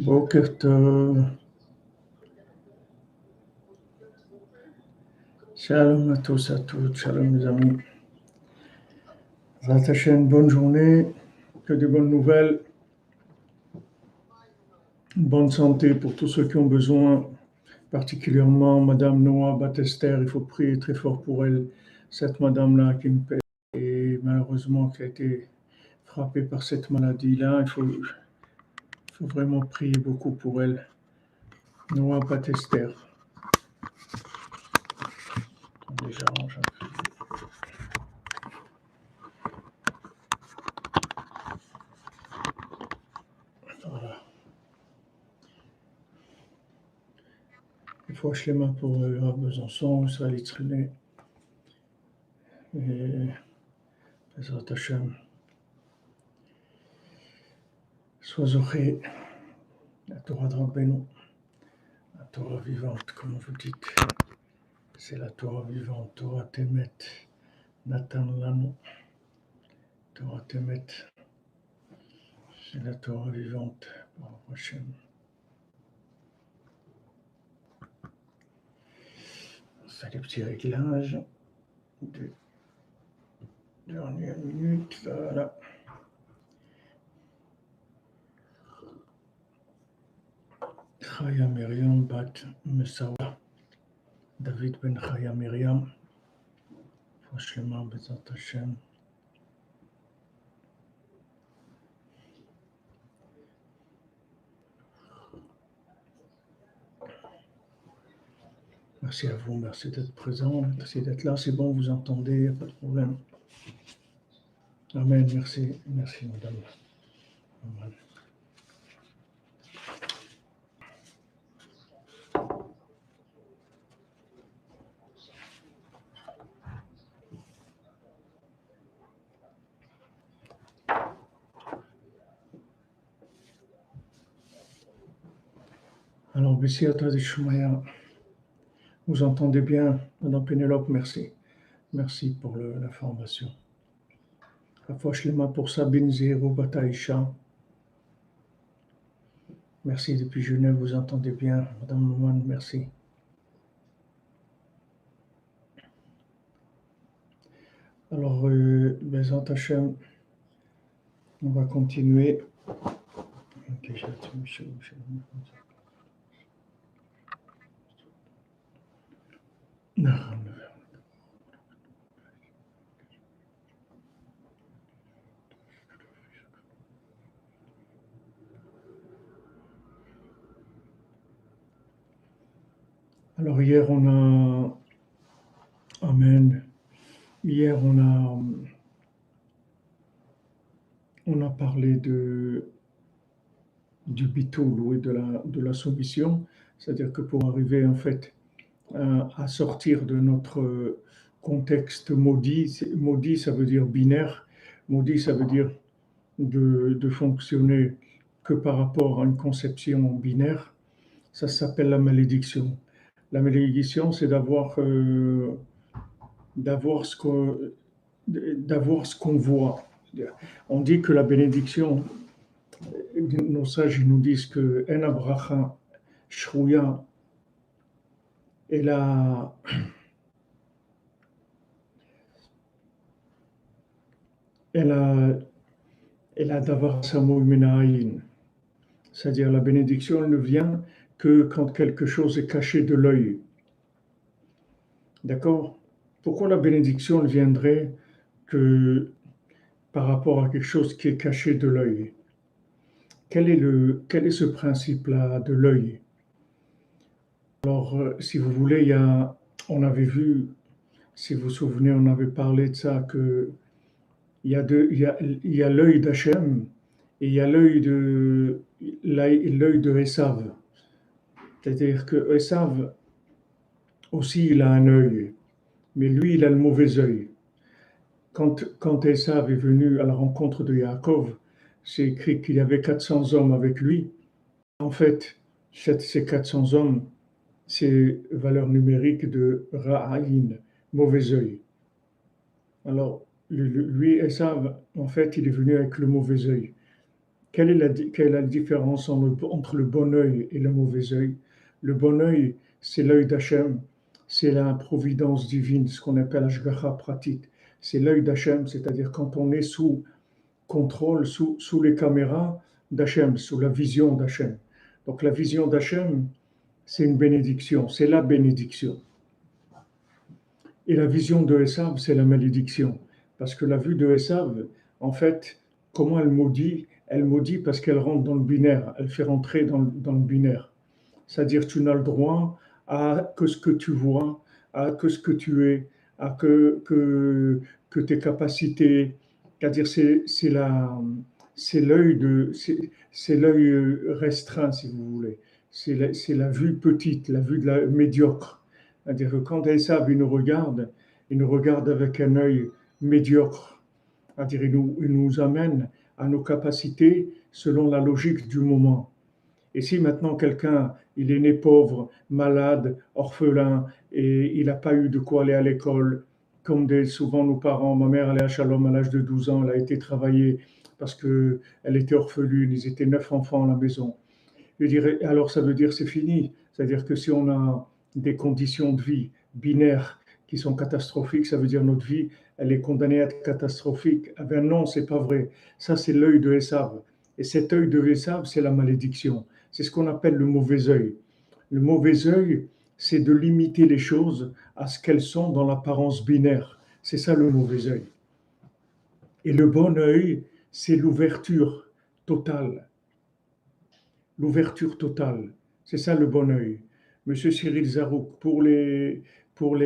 Boker Tov. Shalom à tous, à toutes. Shalom les amis. Zat Hashem, bonne journée, que des bonnes nouvelles, une bonne santé pour tous ceux qui ont besoin, particulièrement Madame Noah Batester. Il faut prier très fort pour elle, cette Madame-là qui me paie et malheureusement qui a été frappée par cette maladie-là. Il faut vraiment prier beaucoup pour elle. Noah Batester. Déjà, voilà. Il faut acheter les mains pour Besançon, Israël Yitzhak. Et Bezrat Hashem. Sois zoré, la Torah de Rabbeinu, la Torah vivante, comme vous dites. C'est la Torah vivante, Torah Temet, Natan Lanu, Torah Temet. C'est la Torah vivante, Baruch Hashem. On fait des petits réglages de dernière minute, voilà. Chaya Miriam Bat Mesawa, David Ben Chaya Miriam, Franchement, Bezrat Hashem. Merci à vous, merci d'être présent, merci d'être là. C'est bon, vous entendez, il n'y a pas de problème. Amen, merci madame. Amen. Alors, Bessiata Dishmaya, vous entendez bien, madame Pénélope, merci. Merci pour l'information. Rafosh Lema pour Sabine Zéro Bataïcha. Merci depuis Genève, vous entendez bien, madame Nouman, merci. Alors, Bezrat Hashem, on va continuer. Alors hier on a, amen, hier on a parlé du bitoul, oui, de la soumission, c'est-à-dire que pour arriver en fait à sortir de notre contexte maudit, maudit ça veut dire binaire, maudit ça veut dire de fonctionner que par rapport à une conception binaire, ça s'appelle la malédiction. La malédiction, c'est d'avoir ce qu'on voit. On dit que la bénédiction, nos sages nous disent que en abracha shrouya et la davar samou minayin, c'est-à-dire la bénédiction elle ne vient que quand quelque chose est caché de l'œil. D'accord? Pourquoi la bénédiction ne viendrait que par rapport à quelque chose qui est caché de l'œil? Quel est ce principe-là de l'œil? Alors, si vous voulez, on avait vu, si vous vous souvenez, on avait parlé de ça, que il y a l'œil d'Hachem et il y a l'œil de Esav. C'est-à-dire que Esav aussi, il a un œil, mais lui, il a le mauvais œil. Quand Esav est venu à la rencontre de Yaakov, c'est écrit qu'il y avait 400 hommes avec lui. En fait, ces 400 hommes, c'est valeur numérique de Ra'ayin, mauvais œil. Alors, lui, Esav, en fait, il est venu avec le mauvais œil. Quelle est la différence entre le bon œil et le mauvais œil? Le bon œil, c'est l'œil d'Hachem, c'est la providence divine, ce qu'on appelle Ashgacha pratique. C'est l'œil d'Hachem, c'est-à-dire quand on est sous contrôle, sous les caméras d'Hachem, sous la vision d'Hachem. Donc la vision d'Hachem, c'est une bénédiction, c'est la bénédiction. Et la vision de Esav, c'est la malédiction. Parce que la vue de Esav, en fait, comment elle maudit? Elle maudit parce qu'elle rentre dans le binaire, elle fait rentrer dans le binaire. C'est-à-dire tu n'as le droit à que ce que tu vois, à que ce que tu es, à que tes capacités. C'est-à-dire c'est l'œil c'est l'œil restreint, si vous voulez. C'est la vue petite, la vue de la médiocre. C'est-à-dire que quand Esav il nous regarde avec un œil médiocre. C'est-à-dire il nous amène à nos capacités selon la logique du moment. Et si maintenant quelqu'un, il est né pauvre, malade, orphelin, et il n'a pas eu de quoi aller à l'école, comme souvent nos parents, ma mère allait à Shalom à l'âge de 12 ans, elle a été travailler parce qu'elle était orpheline, ils étaient 9 enfants à la maison. Je dirais, alors ça veut dire c'est fini. C'est-à-dire que si on a des conditions de vie binaires qui sont catastrophiques, ça veut dire notre vie, elle est condamnée à être catastrophique. Eh bien non, c'est pas vrai. Ça, c'est l'œil de Esav. Et cet œil de Esav, c'est la malédiction. C'est ce qu'on appelle le mauvais œil. Le mauvais œil, c'est de limiter les choses à ce qu'elles sont dans l'apparence binaire. C'est ça le mauvais œil. Et le bon œil, c'est l'ouverture totale. L'ouverture totale. C'est ça le bon œil. Monsieur Cyril Zarouk, pour les, pour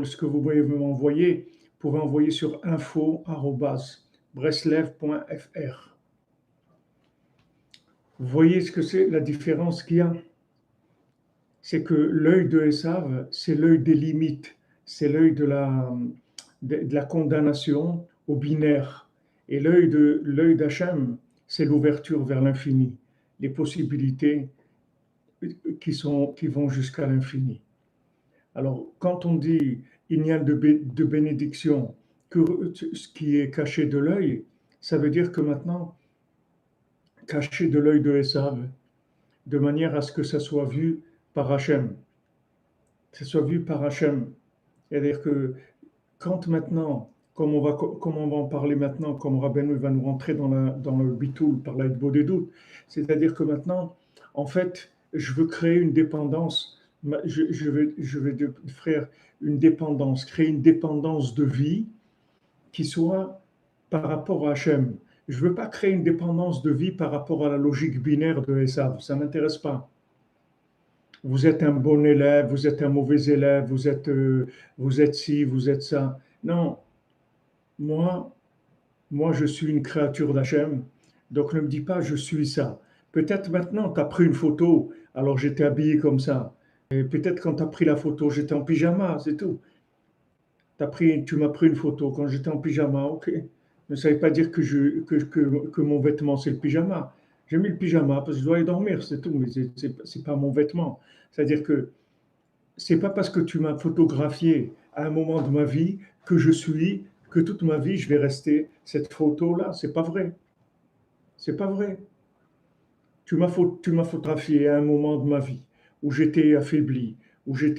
ce que vous pouvez m'envoyer, vous pouvez envoyer sur info@breslev.fr. Vous voyez ce que c'est la différence qu'il y a? C'est que l'œil de Esav, c'est l'œil des limites, c'est l'œil de la condamnation au binaire. Et l'œil d'Hachem, c'est l'ouverture vers l'infini, les possibilités qui vont jusqu'à l'infini. Alors, quand on dit il n'y a de bénédiction que ce qui est caché de l'œil, ça veut dire que maintenant, caché de l'œil de Esav, de manière à ce que ça soit vu par Hachem. Ça soit vu par Hachem. C'est-à-dire que quand maintenant, comme on va en parler maintenant, comme Rabbeinu va nous rentrer dans le bitoul par l'aide des doutes, c'est-à-dire que maintenant, en fait, je veux créer une dépendance, je vais faire une dépendance, créer une dépendance de vie qui soit par rapport à Hachem. Je ne veux pas créer une dépendance de vie par rapport à la logique binaire de Esav, ça ne m'intéresse pas. Vous êtes un bon élève, vous êtes un mauvais élève, vous êtes ci, vous êtes ça. Non, moi, moi, je suis une créature d'Hachem, donc ne me dis pas je suis ça. Peut-être maintenant, tu as pris une photo, alors j'étais habillé comme ça. Et peut-être quand tu as pris la photo, j'étais en pyjama, c'est tout. Tu m'as pris une photo quand j'étais en pyjama, ok. Ne savais pas dire que mon vêtement, c'est le pyjama. J'ai mis le pyjama parce que je dois aller dormir, c'est tout, mais c'est pas mon vêtement. C'est-à-dire que c'est pas parce que tu m'as photographié à un moment de ma vie que toute ma vie, je vais rester cette photo-là. C'est pas vrai. C'est pas vrai. Tu m'as photographié à un moment de ma vie où j'étais affaibli, où j'ai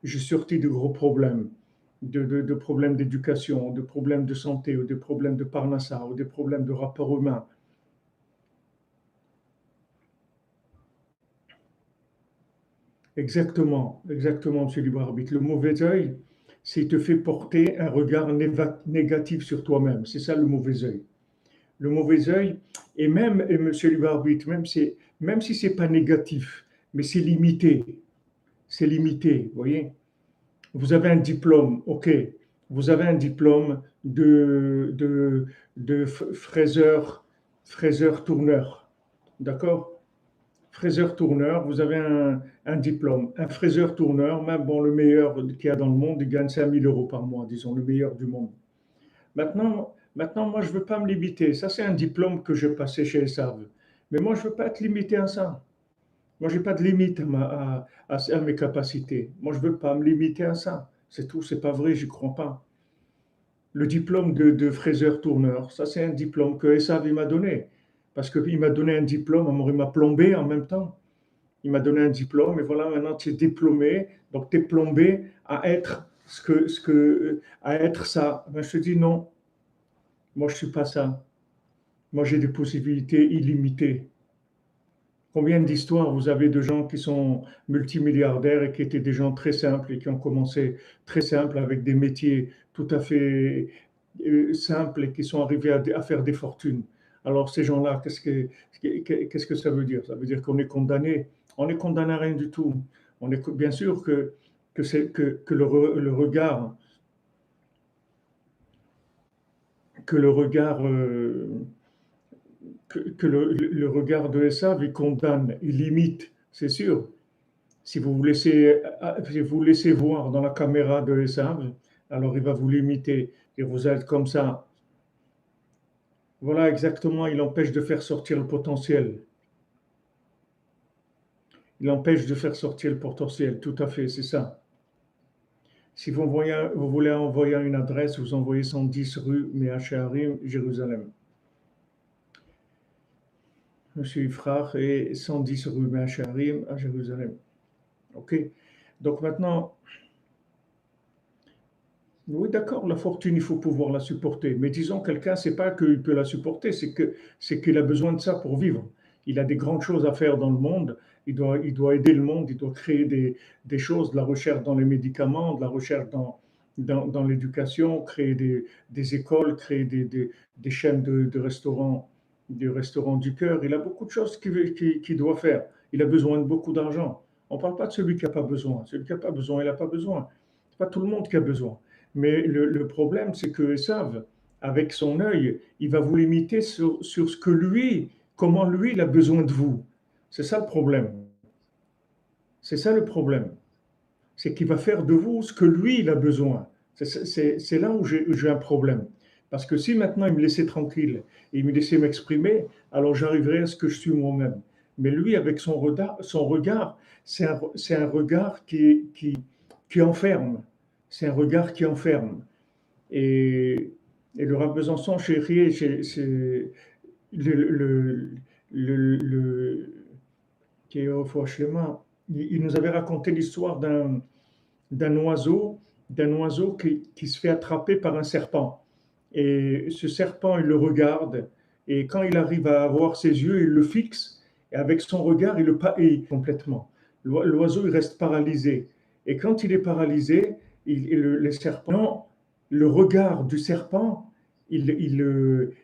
sorti de gros problèmes, de problèmes d'éducation, de problèmes de santé, ou de problèmes de parnassa, ou des problèmes de rapport humain. Exactement, exactement, monsieur libre arbitre. Le mauvais œil, c'est te fait porter un regard négatif sur toi-même. C'est ça le mauvais œil. Le mauvais œil, et monsieur libre arbitre, même si c'est pas négatif, mais c'est limité. C'est limité, vous voyez. Vous avez un diplôme, ok. Vous avez un diplôme de fraiseur-tourneur. D'accord? Fraiseur-tourneur, vous avez un diplôme. Un fraiseur-tourneur, même bon, le meilleur qu'il y a dans le monde, il gagne 5 000 € par mois, disons, le meilleur du monde. Maintenant moi, je ne veux pas me limiter. Ça, c'est un diplôme que j'ai passé chez Esav. Mais moi, je ne veux pas être limité à ça. Moi, je n'ai pas de limite à mes capacités. Moi, je ne veux pas me limiter à ça. C'est tout, c'est pas vrai, j'y crois pas. Le diplôme de fraiseur-tourneur, ça c'est un diplôme que Esav il m'a donné. Parce qu'il m'a donné un diplôme, il m'a plombé en même temps. Il m'a donné un diplôme et voilà, maintenant tu es diplômé, donc tu es plombé à être à être ça. Ben, je te dis non, moi je suis pas ça. Moi j'ai des possibilités illimitées. Combien d'histoires vous avez de gens qui sont multimilliardaires et qui étaient des gens très simples et qui ont commencé très simples avec des métiers tout à fait simples et qui sont arrivés à faire des fortunes. Alors ces gens-là, qu'est-ce que ça veut dire? Ça veut dire qu'on est condamné. On est condamné à rien du tout. On est bien sûr que le regard que le regard que le regard de Esav, il condamne, il limite, c'est sûr. Si vous laissez voir dans la caméra de Esav, alors il va vous limiter et vous êtes comme ça. Voilà exactement, il empêche de faire sortir le potentiel. Il empêche de faire sortir le potentiel, tout à fait, c'est ça. Si vous voulez envoyer une adresse, vous envoyez 110 rue Meacharim, Jérusalem. Monsieur Ifrach et 110 rue Meacharim à Jérusalem. OK. Donc maintenant, oui, d'accord, la fortune, il faut pouvoir la supporter. Mais disons, quelqu'un, c'est pas qu'il peut la supporter, c'est qu'il a besoin de ça pour vivre. Il a des grandes choses à faire dans le monde. Il doit aider le monde. Il doit créer des choses, de la recherche dans les médicaments, de la recherche dans l'éducation, créer des écoles, créer des chaînes de restaurants, des restaurants du cœur. Il a beaucoup de choses qu'il doit faire. Il a besoin de beaucoup d'argent. On ne parle pas de celui qui n'a pas besoin. Celui qui n'a pas besoin, il n'a pas besoin. C'est pas tout le monde qui a besoin. Mais le problème, c'est que Esav, avec son œil, il va vous limiter sur ce que lui, comment lui, il a besoin de vous. C'est ça le problème. C'est ça le problème. C'est qu'il va faire de vous ce que lui, il a besoin. C'est là où j'ai un problème. Parce que si maintenant il me laissait tranquille et il me laissait m'exprimer, alors j'arriverais à ce que je suis moi-même. Mais lui, avec son regard c'est un regard qui enferme. C'est un regard qui enferme. Et le Rav Besançon, chéri, c'est le, le qui est au Fouachlema, il nous avait raconté l'histoire d'un oiseau, qui se fait attraper par un serpent. Et ce serpent, il le regarde, et quand il arrive à avoir ses yeux, il le fixe, et avec son regard, il le paille complètement. L'oiseau, il reste paralysé. Et quand il est paralysé, le serpent, non, le regard du serpent,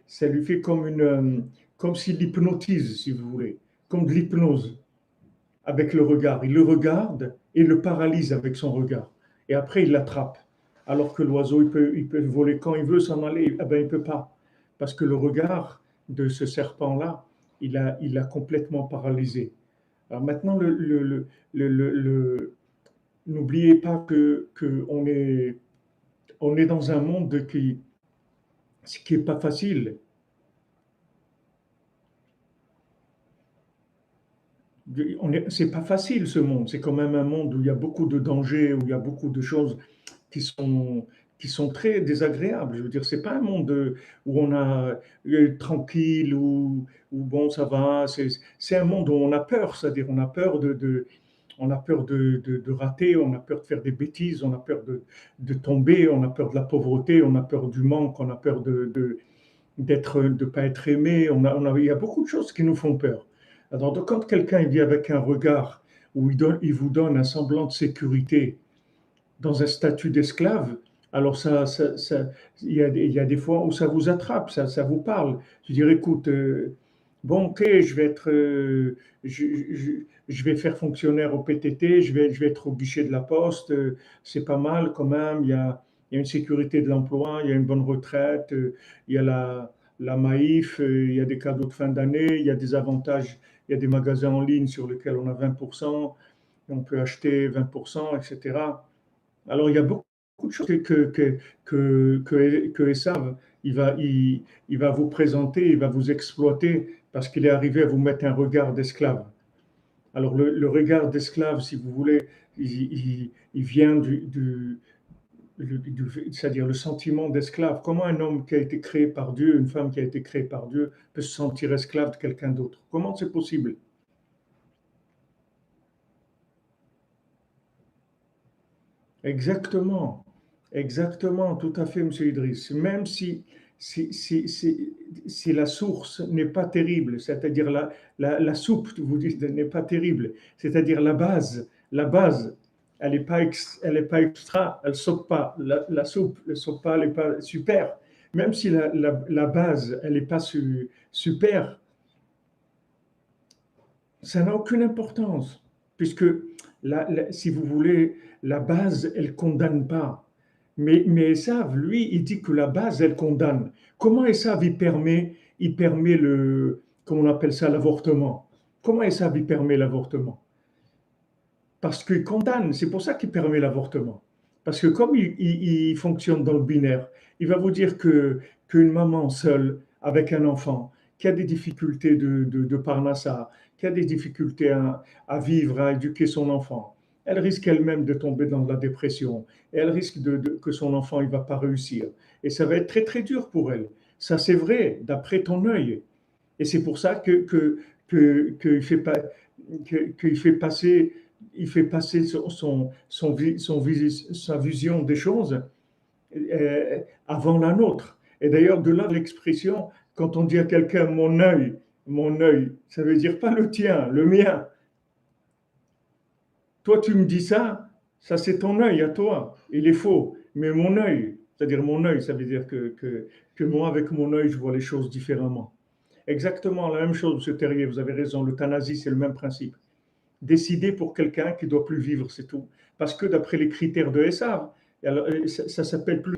ça lui fait comme s'il hypnotise, si vous voulez, comme de l'hypnose avec le regard. Il le regarde et le paralyse avec son regard. Et après, il l'attrape. Alors que l'oiseau, il peut voler quand il veut, s'en aller. Eh ben, il ne peut pas. Parce que le regard de ce serpent-là, il l'a complètement paralysé. Alors maintenant, n'oubliez pas que on est dans un monde qui est pas facile. C'est pas facile ce monde. C'est quand même un monde où il y a beaucoup de dangers, où il y a beaucoup de choses qui sont, qui sont très désagréables. Je veux dire, c'est pas un monde où on a tranquille, où bon, ça va. C'est un monde où on a peur, c'est-à-dire on a peur on a peur de rater, on a peur de faire des bêtises, on a peur de tomber, on a peur de la pauvreté, on a peur du manque, on a peur de pas être aimé. Il y a beaucoup de choses qui nous font peur. Alors, donc, quand quelqu'un il vit avec un regard où il vous donne un semblant de sécurité, dans un statut d'esclave, alors il y a des fois où ça vous attrape, ça vous parle. Je dirais, écoute, bon, ok, je vais faire fonctionnaire au PTT, je vais être au guichet de la poste, c'est pas mal quand même, il y a une sécurité de l'emploi, il y a une bonne retraite, il y a la Maïf, il y a des cadeaux de fin d'année, il y a des avantages, il y a des magasins en ligne sur lesquels on a 20%, on peut acheter 20%, etc. Alors, il y a beaucoup de choses que Esav, il va vous présenter, il va vous exploiter parce qu'il est arrivé à vous mettre un regard d'esclave. Alors, le regard d'esclave, si vous voulez, il vient c'est-à-dire le sentiment d'esclave. Comment un homme qui a été créé par Dieu, une femme qui a été créée par Dieu, peut se sentir esclave de quelqu'un d'autre? Comment c'est possible? Exactement, exactement, tout à fait, Monsieur Idriss. Même si la source n'est pas terrible, c'est-à-dire la soupe, vous dites, n'est pas terrible, c'est-à-dire la base, elle est pas extra, elle saute pas. La soupe, elle saute pas, elle n'est pas super. Même si la base, elle n'est pas super, ça n'a aucune importance, puisque si vous voulez, la base, elle condamne pas. Mais Esav, lui, il dit que la base, elle condamne. Comment Esav, il permet comment on appelle ça, l'avortement? Comment Esav, il permet l'avortement? Parce qu'il condamne, c'est pour ça qu'il permet l'avortement. Parce que comme il fonctionne dans le binaire, il va vous dire qu'une maman seule avec un enfant qui a des difficultés de parnassa, qui a des difficultés à vivre, à éduquer son enfant, elle risque elle-même de tomber dans la dépression et elle risque que son enfant il va pas réussir. Et ça va être très très dur pour elle. Ça c'est vrai, d'après ton œil. Et c'est pour ça qu'il fait, pas, qu'il fait passer, il fait passer sa vision des choses avant la nôtre. Et d'ailleurs, de là l'expression, quand on dit à quelqu'un mon œil, ça veut dire pas le tien, le mien. Toi, tu me dis ça c'est ton œil à toi, il est faux. Mais mon œil, c'est-à-dire mon œil, ça veut dire que moi, avec mon œil, je vois les choses différemment. Exactement la même chose, Monsieur Terrier, vous avez raison, l'euthanasie, c'est le même principe. Décider pour quelqu'un qui ne doit plus vivre, c'est tout. Parce que d'après les critères de Essar, ça s'appelle plus.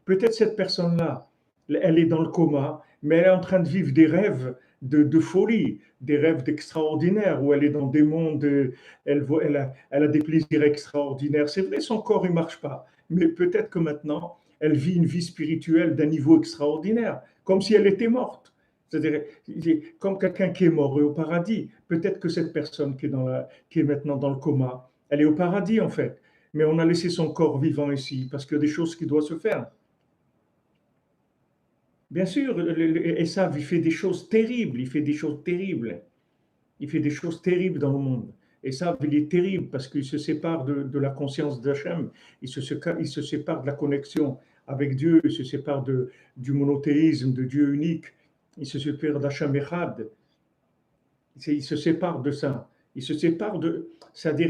Peut-être cette personne-là, elle est dans le coma, mais elle est en train de vivre des rêves de folie, des rêves d'extraordinaire, où elle est dans des mondes, elle a des plaisirs extraordinaires. C'est vrai, son corps, il ne marche pas, mais peut-être que maintenant, elle vit une vie spirituelle d'un niveau extraordinaire, comme si elle était morte. C'est-à-dire, comme quelqu'un qui est mort au paradis. Peut-être que cette personne qui est maintenant dans le coma, elle est au paradis en fait. Mais on a laissé son corps vivant ici parce qu'il y a des choses qui doivent se faire. Bien sûr, Esav, il fait des choses terribles, il fait des choses terribles. Il fait des choses terribles dans le monde. Et ça, il est terrible parce qu'il se sépare de la conscience d'Hachem, il se sépare de la connexion avec Dieu, il se sépare du monothéisme, de Dieu unique, il se sépare d'Hachem Echad, il se sépare de ça. Il se sépare de. C'est-à-dire,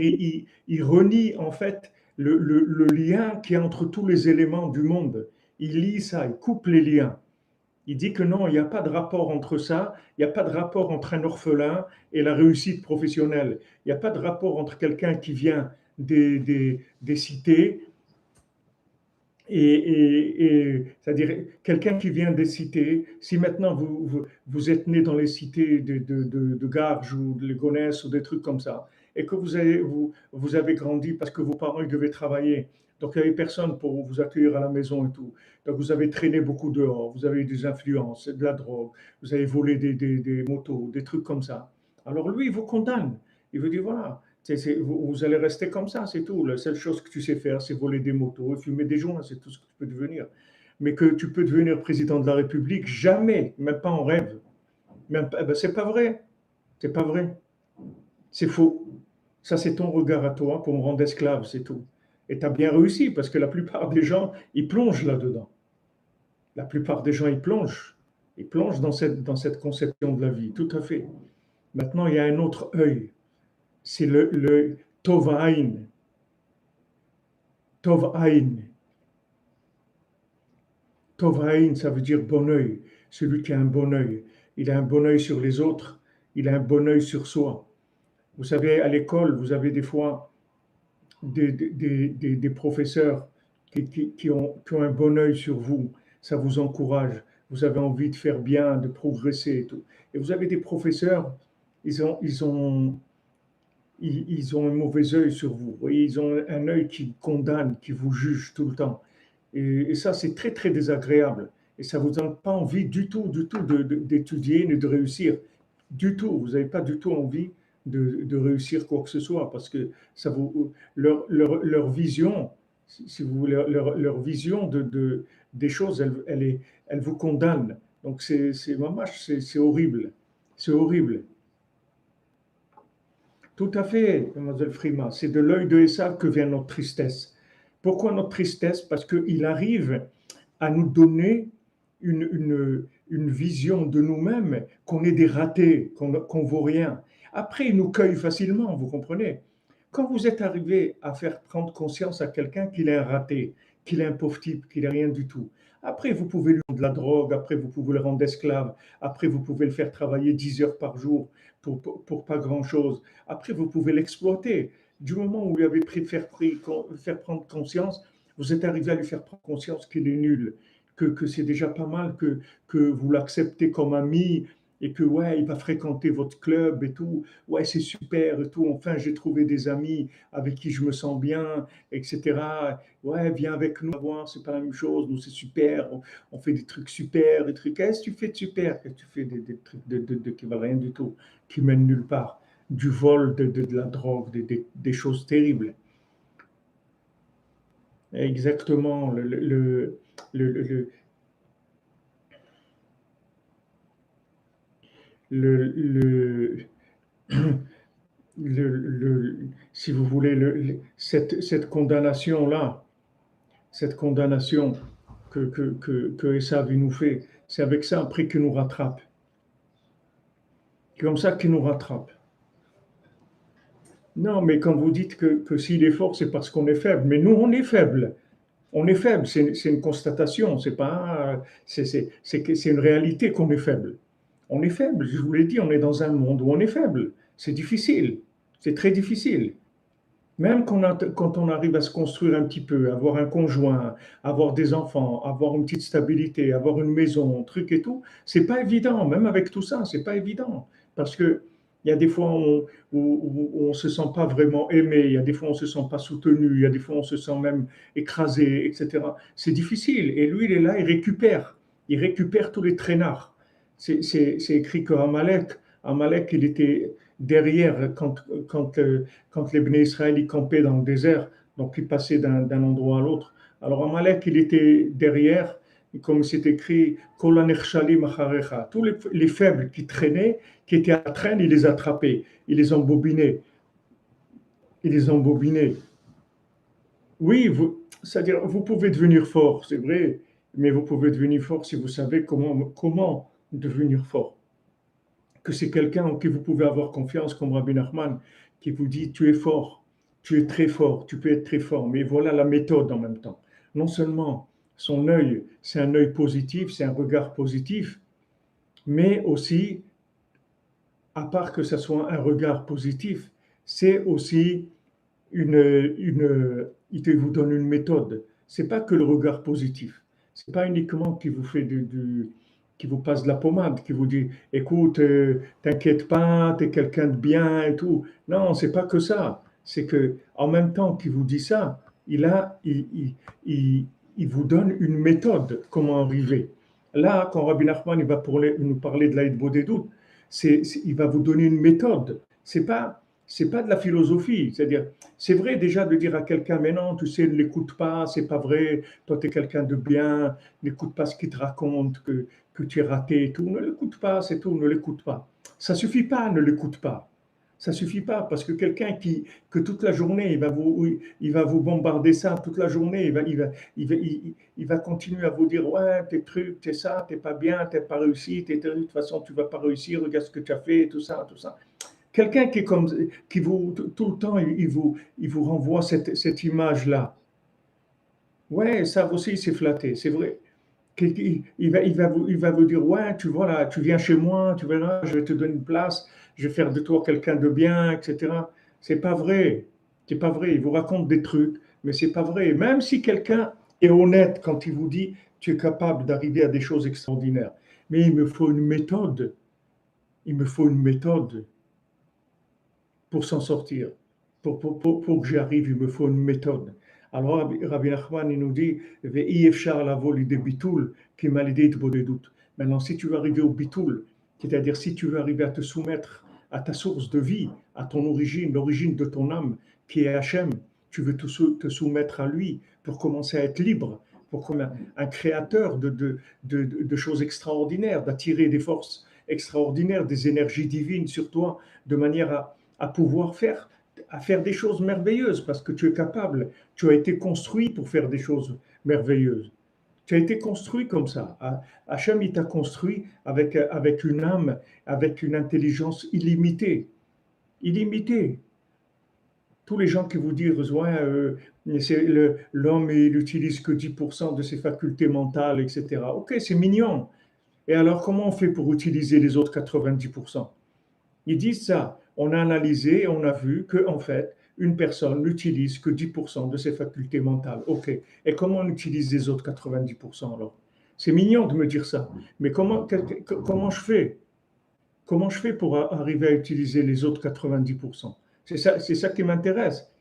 il renie en fait le lien qui est entre tous les éléments du monde. Il lie ça, il coupe les liens. Il dit que non, il n'y a pas de rapport entre ça, il n'y a pas de rapport entre un orphelin et la réussite professionnelle. Il n'y a pas de rapport entre quelqu'un qui vient des cités c'est-à-dire quelqu'un qui vient des cités, si maintenant vous êtes né dans les cités de Garges ou de Légonesse ou des trucs comme ça, et que vous avez grandi parce que vos parents ils devaient travailler, donc il n'y avait personne pour vous accueillir à la maison et tout. Donc vous avez traîné beaucoup dehors, vous avez eu des influences, de la drogue, vous avez volé des motos, des trucs comme ça. Alors lui, il vous condamne. Il vous dit voilà, vous allez rester comme ça, c'est tout. La seule chose que tu sais faire, c'est voler des motos et fumer des joints, c'est tout ce que tu peux devenir. Mais que tu peux devenir président de la République, jamais, même pas en rêve. Même pas, ben c'est pas vrai. C'est pas vrai. C'est faux. Ça, c'est ton regard à toi pour me rendre esclave, c'est tout. Et tu as bien réussi parce que la plupart des gens, ils plongent là-dedans. La plupart des gens, ils plongent. Ils plongent dans cette conception de la vie, tout à fait. Maintenant, il y a un autre œil. C'est le Tovain. Tov Ain. Tov Ain, ça veut dire bon œil. Celui qui a un bon œil. Il a un bon œil sur les autres. Il a un bon œil sur soi. Vous savez, à l'école, vous avez des fois des professeurs qui ont un bon œil sur vous. Ça vous encourage. Vous avez envie de faire bien, de progresser et tout. Et vous avez des professeurs, ils ont un mauvais œil sur vous. Vous voyez, ils ont un œil qui condamne, qui vous juge tout le temps. Et ça, c'est très, très désagréable. Et ça ne vous donne pas envie du tout d'étudier ni de réussir. Du tout. Vous n'avez pas du tout envie de réussir quoi que ce soit parce que leur vision, si vous voulez, leur vision des choses, elle vous condamne. Donc c'est horrible. C'est horrible. Tout à fait, mademoiselle Frima. C'est de l'œil de Esav que vient notre tristesse. Pourquoi notre tristesse? Parce qu'il arrive à nous donner une vision de nous-mêmes, qu'on est des ratés, qu'on vaut rien. Après, il nous cueille facilement, vous comprenez? Quand vous êtes arrivé à faire prendre conscience à quelqu'un qu'il est un raté, qu'il est un pauvre type, qu'il est rien du tout, après vous pouvez lui rendre de la drogue, après vous pouvez le rendre esclave, après vous pouvez le faire travailler 10 heures par jour pour pas grand-chose, après vous pouvez l'exploiter. Du moment où vous lui avez faire prendre conscience, vous êtes arrivé à lui faire prendre conscience qu'il est nul, que c'est déjà pas mal, que vous l'acceptez comme ami et que ouais, il va fréquenter votre club et tout, ouais, c'est super et tout, enfin j'ai trouvé des amis avec qui je me sens bien, etc. Ouais, viens avec nous, voir, c'est pas la même chose, nous c'est super, on fait des trucs super, des trucs, qu'est-ce que tu fais de super? Qu'est-ce que tu fais des trucs qui valent rien du tout, qui mènent nulle part, du vol, de la drogue, des choses terribles. Exactement, le, le, le, si vous voulez, cette condamnation-là, cette condamnation que Esav nous fait, c'est avec ça après qu'il nous rattrape. C'est comme ça qu'il nous rattrape. Non, mais quand vous dites que s'il est fort, c'est parce qu'on est faible. Mais nous, on est faible. On est faible, c'est une constatation, c'est pas, c'est une réalité qu'on est faible. On est faible, je vous l'ai dit, on est dans un monde où on est faible. C'est difficile, c'est très difficile. Même quand on arrive à se construire un petit peu, avoir un conjoint, avoir des enfants, avoir une petite stabilité, avoir une maison, un truc et tout, c'est pas évident. Même avec tout ça, c'est pas évident. Parce que il y a des fois où on se sent pas vraiment aimé, il y a des fois où on se sent pas soutenu, il y a des fois où on se sent même écrasé, etc. C'est difficile. Et lui, il est là, il récupère. Il récupère tous les traînards. C'est écrit que Amalek, il était derrière quand les Bnei Israël y campaient dans le désert, donc ils passaient d'un endroit à l'autre. Alors Amalek, il était derrière, comme c'est écrit, Kol hanerchalim acharecha. Tous les faibles qui traînaient, qui étaient à la traîne, il les attrapait, il les embobinait, il les embobinait. Oui, c'est-à-dire, vous pouvez devenir fort, c'est vrai, mais vous pouvez devenir fort si vous savez comment devenir fort. Que c'est quelqu'un en qui vous pouvez avoir confiance, comme Rabbi Nachman, qui vous dit tu es fort, tu es très fort, tu peux être très fort, mais voilà la méthode en même temps. Non seulement son œil, c'est un œil positif, c'est un regard positif, mais aussi, à part que ce soit un regard positif, c'est aussi il vous donne une méthode. C'est pas que le regard positif. C'est pas uniquement qui vous fait qui vous passe de la pommade, qui vous dit, écoute, t'inquiète pas, t'es quelqu'un de bien et tout. Non, c'est pas que ça. C'est que en même temps qu'il vous dit ça, il vous donne une méthode comment arriver. Là, quand Rabbi Nachman il va nous parler de l'Aïd Bodedut, il va vous donner une méthode. C'est pas de la philosophie. C'est-à-dire, c'est vrai déjà de dire à quelqu'un, mais non, tu sais, ne l'écoute pas, c'est pas vrai, toi tu es quelqu'un de bien, n'écoute pas ce qu'il te raconte, que tu es raté et tout, ne l'écoute pas, c'est tout, ne l'écoute pas. Ça suffit pas, ne l'écoute pas. Ça suffit pas, parce que quelqu'un que toute la journée, il va vous bombarder ça, toute la journée, il va continuer à vous dire, ouais, tes trucs, t'es ça, t'es pas bien, t'es pas réussi, de toute façon, tu vas pas réussir, regarde ce que tu as fait, tout ça, tout ça. Quelqu'un qui est comme, qui vous, tout le temps, il vous renvoie cette image-là. Ouais, ça aussi, c'est flatté, c'est vrai. Il va vous dire, ouais, tu vois là, tu viens chez moi, tu verras, je vais te donner une place, je vais faire de toi quelqu'un de bien, etc. C'est pas vrai. C'est pas vrai. Il vous raconte des trucs, mais c'est pas vrai. Même si quelqu'un est honnête quand il vous dit, tu es capable d'arriver à des choses extraordinaires. Mais il me faut une méthode. Il me faut une méthode pour s'en sortir. Pour que j'y arrive, il me faut une méthode. Alors Rabbi Nachman, il nous dit, maintenant, si tu veux arriver au bitoul, c'est-à-dire si tu veux arriver à te soumettre à ta source de vie, à ton origine, l'origine de ton âme, qui est Hachem, tu veux te soumettre à lui, pour commencer à être libre, pour comme un créateur de choses extraordinaires, d'attirer des forces extraordinaires, des énergies divines sur toi, de manière à pouvoir à faire des choses merveilleuses, parce que tu es capable, tu as été construit pour faire des choses merveilleuses. Tu as été construit comme ça. Hachem, il t'a construit avec une âme, avec une intelligence illimitée. Illimitée. Tous les gens qui vous disent, ouais, l'homme, il n'utilise que 10% de ses facultés mentales, etc. Ok, c'est mignon. Et alors, comment on fait pour utiliser les autres 90%? Ils disent ça. On a analysé, on a vu que en fait, une personne n'utilise que 10% de ses facultés mentales. Ok. Et comment on utilise les autres 90% alors? C'est mignon de me dire ça. Mais comment je fais? Comment je fais pour arriver à utiliser les autres 90%? C'est ça qui m'intéresse.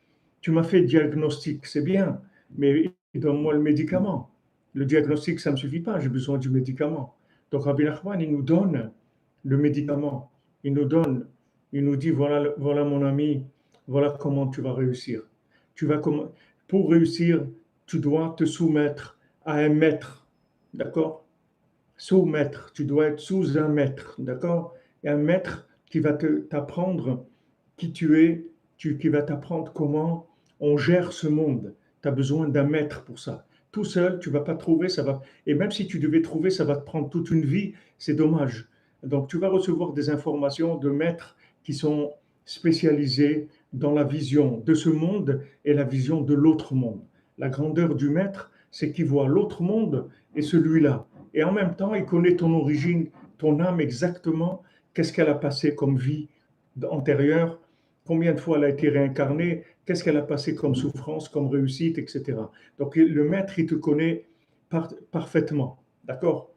Tu m'as fait le diagnostic, c'est bien, mais donne-moi le médicament. Le diagnostic, ça ne me suffit pas, j'ai besoin du médicament. Donc Rabbi Nachman, il nous donne le médicament. Il nous donne, il nous dit, voilà, voilà mon ami, voilà comment tu vas réussir. Tu vas pour réussir, tu dois te soumettre à un maître, d'accord? Sous-maître, tu dois être sous un maître, d'accord? Et un maître qui va t'apprendre qui tu es, qui va t'apprendre comment on gère ce monde. Tu as besoin d'un maître pour ça. Tout seul, tu ne vas pas trouver, ça va. Et même si tu devais trouver, ça va te prendre toute une vie, c'est dommage. Donc tu vas recevoir des informations de maîtres qui sont spécialisés dans la vision de ce monde et la vision de l'autre monde. La grandeur du maître, c'est qu'il voit l'autre monde et celui-là. Et en même temps, il connaît ton origine, ton âme exactement, qu'est-ce qu'elle a passé comme vie antérieure, combien de fois elle a été réincarnée, qu'est-ce qu'elle a passé comme souffrance, comme réussite, etc. Donc le maître, il te connaît parfaitement. D'accord?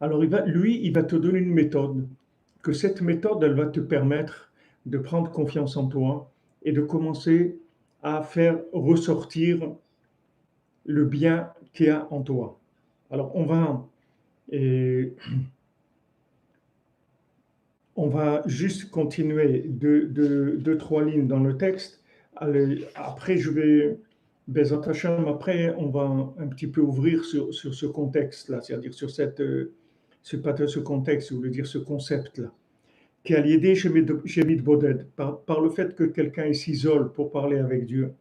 Alors lui, il va te donner une méthode, que cette méthode, elle va te permettre de prendre confiance en toi et de commencer à faire ressortir le bien qu'il y a en toi. Alors et, on va juste continuer deux, trois lignes dans le texte. Allez, après, Bezat Hashem, après, on va un petit peu ouvrir sur ce contexte-là, c'est-à-dire sur ce contexte, ou dire ce concept-là. Qui a l'idée chez Boded, par le fait que quelqu'un s'isole pour parler avec Dieu.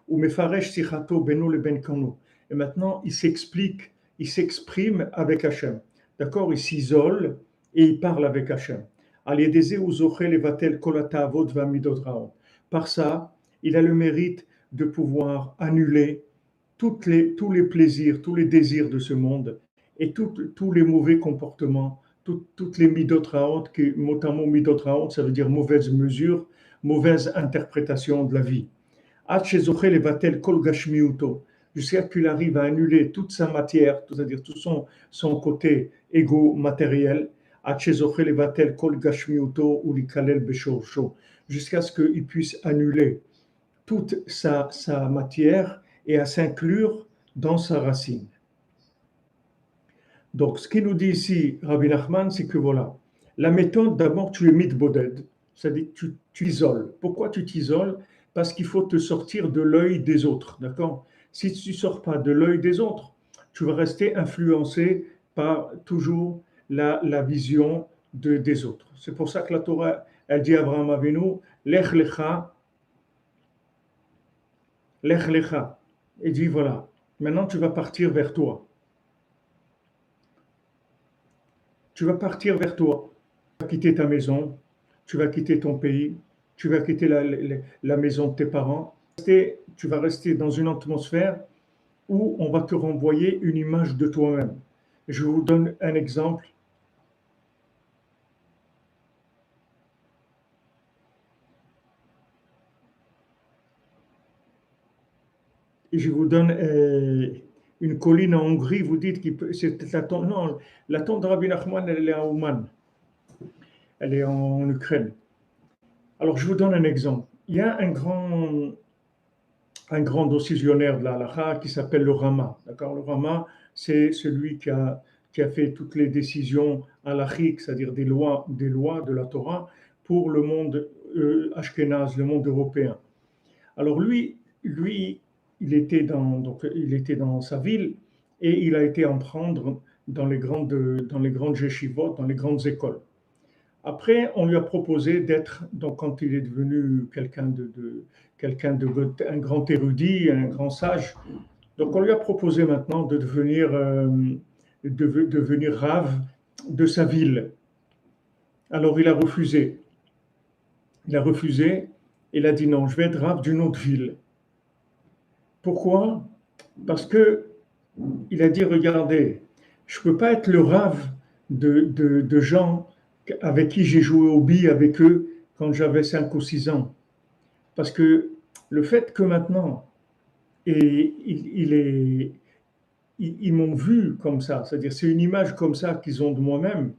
Ou Mefaresh Sichato Beno le Ben Kano. Et maintenant, il s'exprime avec Hachem. D'accord? Il s'isole et il parle avec Hachem. Par ça, il a le mérite de pouvoir annuler tous les plaisirs, tous les désirs de ce monde et tous les mauvais comportements, toutes les midot raot, qui mot à mot midot raot, ça veut dire mauvaise mesure, mauvaise interprétation de la vie. Jusqu'à qu'il arrive à annuler toute sa matière, c'est-à-dire tout son côté égo-matériel, jusqu'à ce qu'il puisse annuler toute sa matière et à s'inclure dans sa racine. Donc, ce qu'il nous dit ici, Rabbi Nachman, c'est que voilà, la méthode, d'abord, tu es mitboded, c'est-à-dire tu t'isoles. Pourquoi tu t'isoles? Parce qu'il faut te sortir de l'œil des autres, d'accord? Si tu ne sors pas de l'œil des autres, tu vas rester influencé par toujours la vision des autres. C'est pour ça que la Torah, elle dit à Abraham Avinu, Lech lecha, Lech lecha. Et dit voilà, maintenant tu vas partir vers toi. Tu vas partir vers toi. Tu vas quitter ta maison, tu vas quitter ton pays, tu vas quitter la maison de tes parents. Tu vas rester dans une atmosphère où on va te renvoyer une image de toi-même. Je vous donne un exemple. Et je vous donne une colline en Hongrie. Vous dites que c'est la tombe. Non, la tombe de Rabbi Nachman, elle est à Ouman. Elle est en Ukraine. Alors, je vous donne un exemple. Il y a un grand décisionnaire de la halakha qui s'appelle le Rama. D'accord? Le Rama, c'est celui qui a fait toutes les décisions halachiques, c'est-à-dire des lois de la Torah pour le monde ashkénaze, le monde européen. Alors lui, il était dans sa ville et il a été en prendre dans les grandes yeshivot, dans les grandes écoles. Après, on lui a proposé d'être, donc quand il est devenu un grand érudit, un grand sage, donc on lui a proposé maintenant de devenir rave de sa ville. Alors il a refusé. Il a refusé. Il a dit non, je vais être rave d'une autre ville. Pourquoi? Parce que il a dit regardez, je ne peux pas être le rave de gens avec qui j'ai joué au billes avec eux quand j'avais 5 ou 6 ans. Parce que le fait que maintenant, et il est, ils m'ont vu comme ça, c'est-à-dire c'est une image comme ça qu'ils ont de moi-même,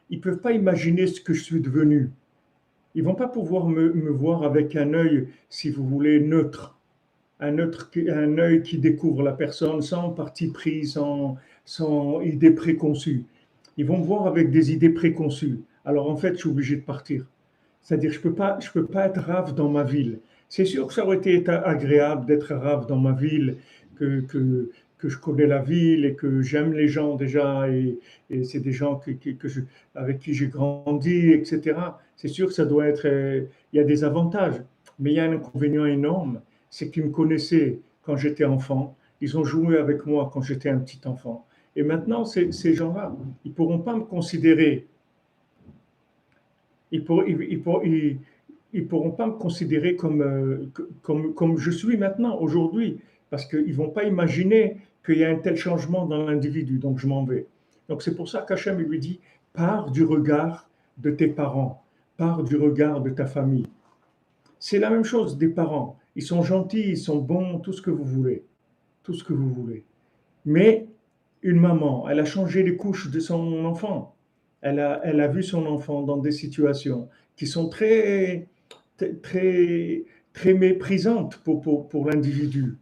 ils ne peuvent pas imaginer ce que je suis devenu. Ils ne vont pas pouvoir me voir avec un œil, si vous voulez, neutre. Un œil qui découvre la personne sans parti pris, sans idée préconçue. Ils vont me voir avec des idées préconçues. Alors en fait, je suis obligé de partir. C'est-à-dire, je peux pas être rave dans ma ville. C'est sûr que ça aurait été agréable d'être rave dans ma ville, que, que, que je connais la ville et que j'aime les gens déjà, et c'est des gens avec qui j'ai grandi, etc. C'est sûr que ça doit être. Il y a des avantages, mais il y a un inconvénient énorme, c'est qu'ils me connaissaient quand j'étais enfant, ils ont joué avec moi quand j'étais un petit enfant. Et maintenant, ces gens-là, ils ne pourront pas me considérer ils pour- ils pour- ils pourront pas me considérer comme je suis maintenant, aujourd'hui, parce qu'ils vont pas imaginer qu'il y a un tel changement dans l'individu, donc je m'en vais. Donc c'est pour ça qu'Hachem lui dit, pars du regard de tes parents, pars du regard de ta famille. C'est la même chose des parents. Ils sont gentils, ils sont bons, tout ce que vous voulez, tout ce que vous voulez. Mais une maman, elle a changé les couches de son enfant. Elle a vu son enfant dans des situations qui sont très, très méprisantes pour l'individu.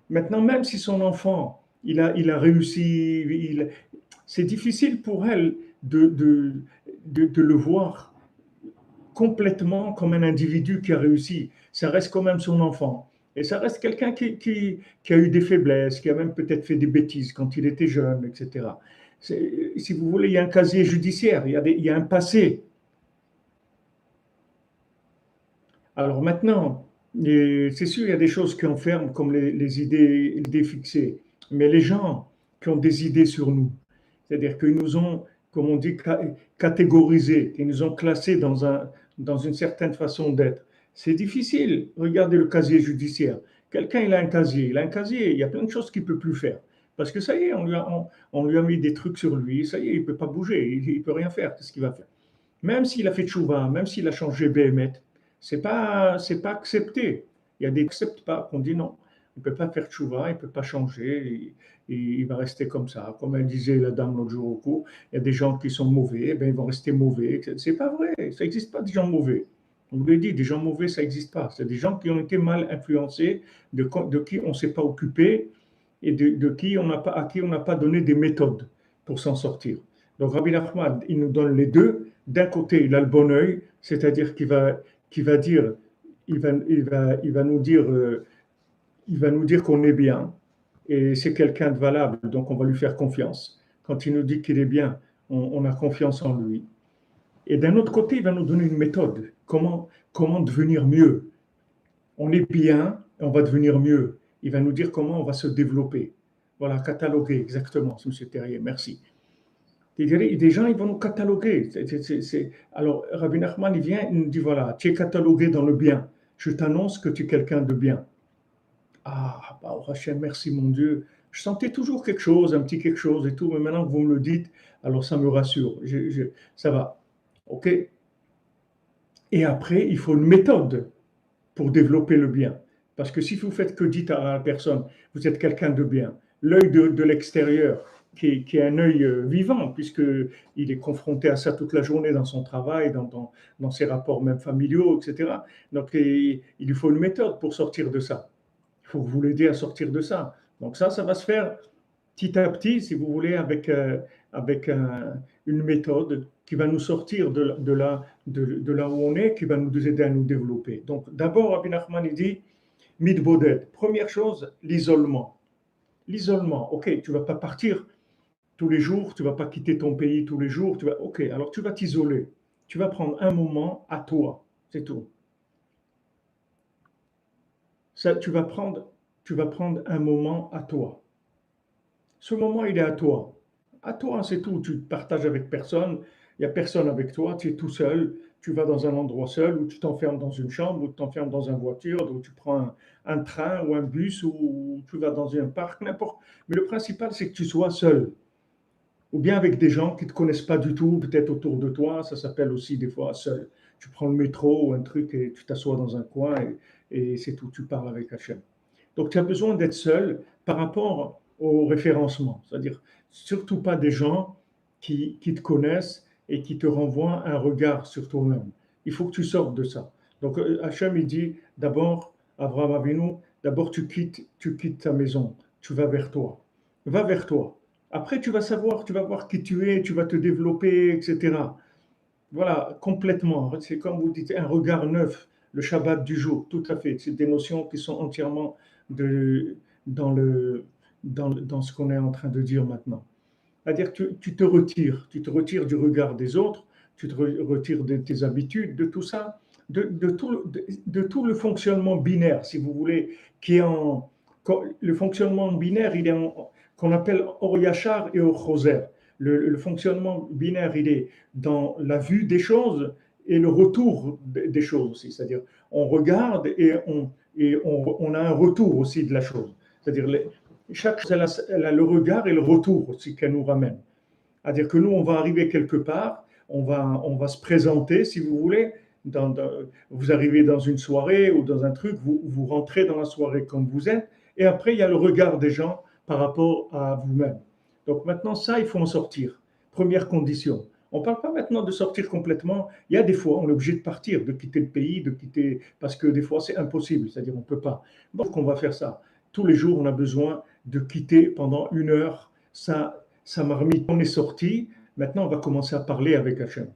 Maintenant, même si son enfant, il a réussi, c'est difficile pour elle de le voir complètement comme un individu qui a réussi. Ça reste quand même son enfant. Et ça reste quelqu'un qui a eu des faiblesses, qui a même peut-être fait des bêtises quand il était jeune, etc. Si vous voulez, il y a un casier judiciaire, il y a un passé. Alors maintenant, c'est sûr, il y a des choses qui enferment comme les idées fixées. Mais les gens qui ont des idées sur nous, c'est-à-dire qu'ils nous ont, comme on dit, catégorisés, ils nous ont classés dans une certaine façon d'être. C'est difficile. Regardez le casier judiciaire. Quelqu'un, il a un casier, il y a plein de choses qu'il ne peut plus faire. Parce que ça y est, on lui a mis des trucs sur lui, ça y est, il ne peut pas bouger, il ne peut rien faire. Qu'est-ce qu'il va faire? Même s'il a fait tchouva, même s'il a changé Béhémet, c'est pas accepté. Il y a des qui n'acceptent pas, qu'on dit non. Il ne peut pas faire tchouva, il ne peut pas changer, il va rester comme ça. Comme elle disait la dame l'autre jour au cours, il y a des gens qui sont mauvais, eh bien, ils vont rester mauvais. C'est pas vrai, ça n'existe pas des gens mauvais. On vous l'a dit, des gens mauvais, ça n'existe pas. C'est des gens qui ont été mal influencés, de qui on ne s'est pas occupé et à qui on n'a pas donné des méthodes pour s'en sortir. Donc Rabbi Nachman, il nous donne les deux. D'un côté, il a le bon œil, c'est-à-dire qu'il va dire, il va nous dire qu'on est bien, et c'est quelqu'un de valable, donc on va lui faire confiance. Quand il nous dit qu'il est bien, on a confiance en lui. Et d'un autre côté, il va nous donner une méthode. Comment devenir mieux? On est bien, on va devenir mieux. Il va nous dire comment on va se développer. Voilà, cataloguer, exactement, M. Terrier, merci. Des gens, ils vont nous cataloguer. Alors, Rabbi Nachman, il vient, il nous dit, voilà, tu es catalogué dans le bien. Je t'annonce que tu es quelqu'un de bien. Ah, bah, oh, Hachem, merci mon Dieu. Je sentais toujours quelque chose, un petit quelque chose et tout, mais maintenant que vous me le dites, alors ça me rassure. Ça va. OK? Et après, il faut une méthode pour développer le bien. Parce que si vous faites que dites à la personne, vous êtes quelqu'un de bien, l'œil de l'extérieur, qui est un œil vivant, puisqu'il est confronté à ça toute la journée dans son travail, dans ses rapports même familiaux, etc. Donc, il lui faut une méthode pour sortir de ça. Il faut que vous l'aidiez à sortir de ça. Donc ça va se faire petit à petit, si vous voulez, avec une méthode qui va nous sortir de là où on est, qui va nous aider à nous développer. Donc d'abord, Rabbi Nachman, il dit, Midboded. Première chose, l'isolement. L'isolement, ok, tu ne vas pas partir tous les jours, tu ne vas pas quitter ton pays tous les jours, ok, alors tu vas t'isoler. Tu vas prendre un moment à toi, c'est tout. Ça, tu vas prendre un moment à toi. Ce moment, il est à toi. À toi, c'est tout. Tu ne partages avec personne. Il n'y a personne avec toi. Tu es tout seul. Tu vas dans un endroit seul ou tu t'enfermes dans une chambre ou tu t'enfermes dans une voiture ou tu prends un train ou un bus ou tu vas dans un parc, n'importe. Mais le principal, c'est que tu sois seul. Ou bien avec des gens qui ne te connaissent pas du tout, peut-être autour de toi. Ça s'appelle aussi des fois seul. Tu prends le métro ou un truc et tu t'assois dans un coin et c'est tout. Tu parles avec Hachem. Donc, tu as besoin d'être seul par rapport au référencement. C'est-à-dire, surtout pas des gens qui te connaissent et qui te renvoient un regard sur toi-même. Il faut que tu sortes de ça. Donc, Hachem, il dit d'abord, Abraham Avinu, d'abord tu quittes ta maison, tu vas vers toi. Va vers toi. Après, tu vas savoir, tu vas voir qui tu es, tu vas te développer, etc. Voilà, complètement. C'est comme vous dites, un regard neuf, le Shabbat du jour, tout à fait. C'est des notions qui sont entièrement de, dans, dans ce qu'on est en train de dire maintenant. C'est-à-dire que tu te retires du regard des autres, tu te retires de tes habitudes, de tout ça, de tout le fonctionnement binaire, si vous voulez, qui est en. Le fonctionnement binaire, il est qu'on appelle Or Yachar et Or Choser. Le fonctionnement binaire, il est dans la vue des choses et le retour des choses aussi. C'est-à-dire, on regarde on a un retour aussi de la chose. C'est-à-dire, chaque chose, elle a le regard et le retour aussi qu'elle nous ramène. C'est-à-dire que nous, on va arriver quelque part, on va se présenter, si vous voulez. Vous arrivez dans une soirée ou dans un truc, vous rentrez dans la soirée comme vous êtes, et après, il y a le regard des gens par rapport à vous-même. Donc maintenant, ça, il faut en sortir. Première condition. On ne parle pas maintenant de sortir complètement. Il y a des fois, on est obligé de partir, de quitter le pays, parce que des fois, c'est impossible. C'est-à-dire, on ne peut pas. Donc, on va faire ça. Tous les jours, on a besoin de quitter pendant 1 heure sa marmite. On est sorti. Maintenant, on va commencer à parler avec Hachem.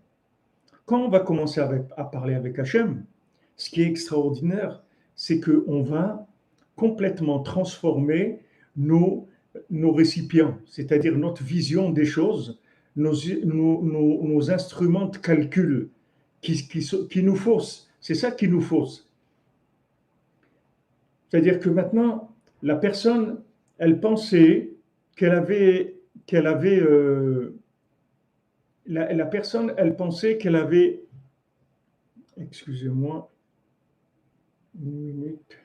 Quand on va commencer à parler avec Hachem, ce qui est extraordinaire, c'est qu'on va complètement transformer nos, nos récipients, c'est-à-dire notre vision des choses, nos instruments de calcul qui nous faussent. C'est ça qui nous fausse. C'est-à-dire que maintenant, la personne, elle pensait qu'elle avait la personne, elle pensait qu'elle avait, excusez-moi, une minute.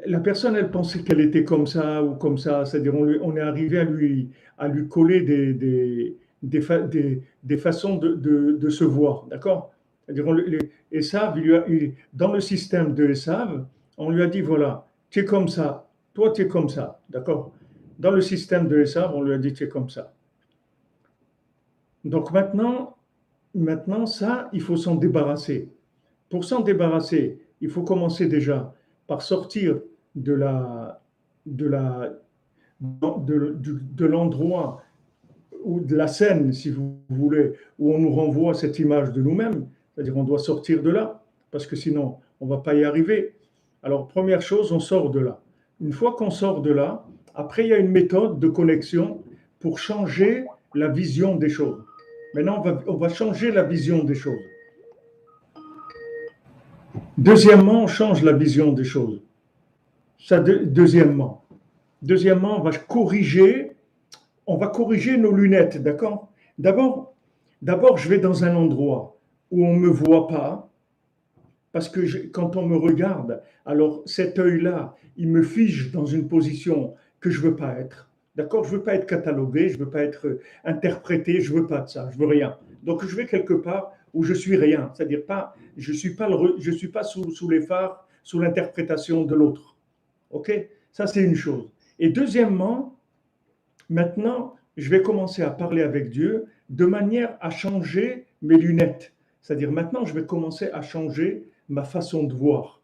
La personne, elle pensait qu'elle était comme ça ou comme ça, c'est-à-dire on est arrivé à lui coller des façons de se voir, d'accord. C'est-à-dire Esav, dans le système de Esav, on lui a dit, voilà, tu es comme ça, toi tu es comme ça, d'accord. Dans le système de Esav, on lui a dit, tu es comme ça. Donc maintenant ça, il faut s'en débarrasser. Pour s'en débarrasser, il faut commencer déjà par sortir de la, de la, de l'endroit ou de la scène, si vous voulez, où on nous renvoie cette image de nous-mêmes. C'est-à-dire on doit sortir de là, parce que sinon, on ne va pas y arriver. Alors, première chose, on sort de là. Une fois qu'on sort de là, après, il y a une méthode de connexion pour changer la vision des choses. Maintenant, on va changer la vision des choses. Deuxièmement, on change la vision des choses. Ça, deuxièmement. Deuxièmement, on va corriger nos lunettes, d'accord. D'abord, je vais dans un endroit où on ne me voit pas, parce que quand on me regarde, alors cet œil-là, il me fige dans une position que je ne veux pas être. D'accord. Je ne veux pas être catalogué, je ne veux pas être interprété, je ne veux pas de ça, je ne veux rien. Donc je vais quelque part où je suis rien, c'est-à-dire pas, je suis pas sous les phares, sous l'interprétation de l'autre. Ok. Ça, c'est une chose. Et deuxièmement, maintenant, je vais commencer à parler avec Dieu de manière à changer mes lunettes. C'est-à-dire maintenant, je vais commencer à changer ma façon de voir.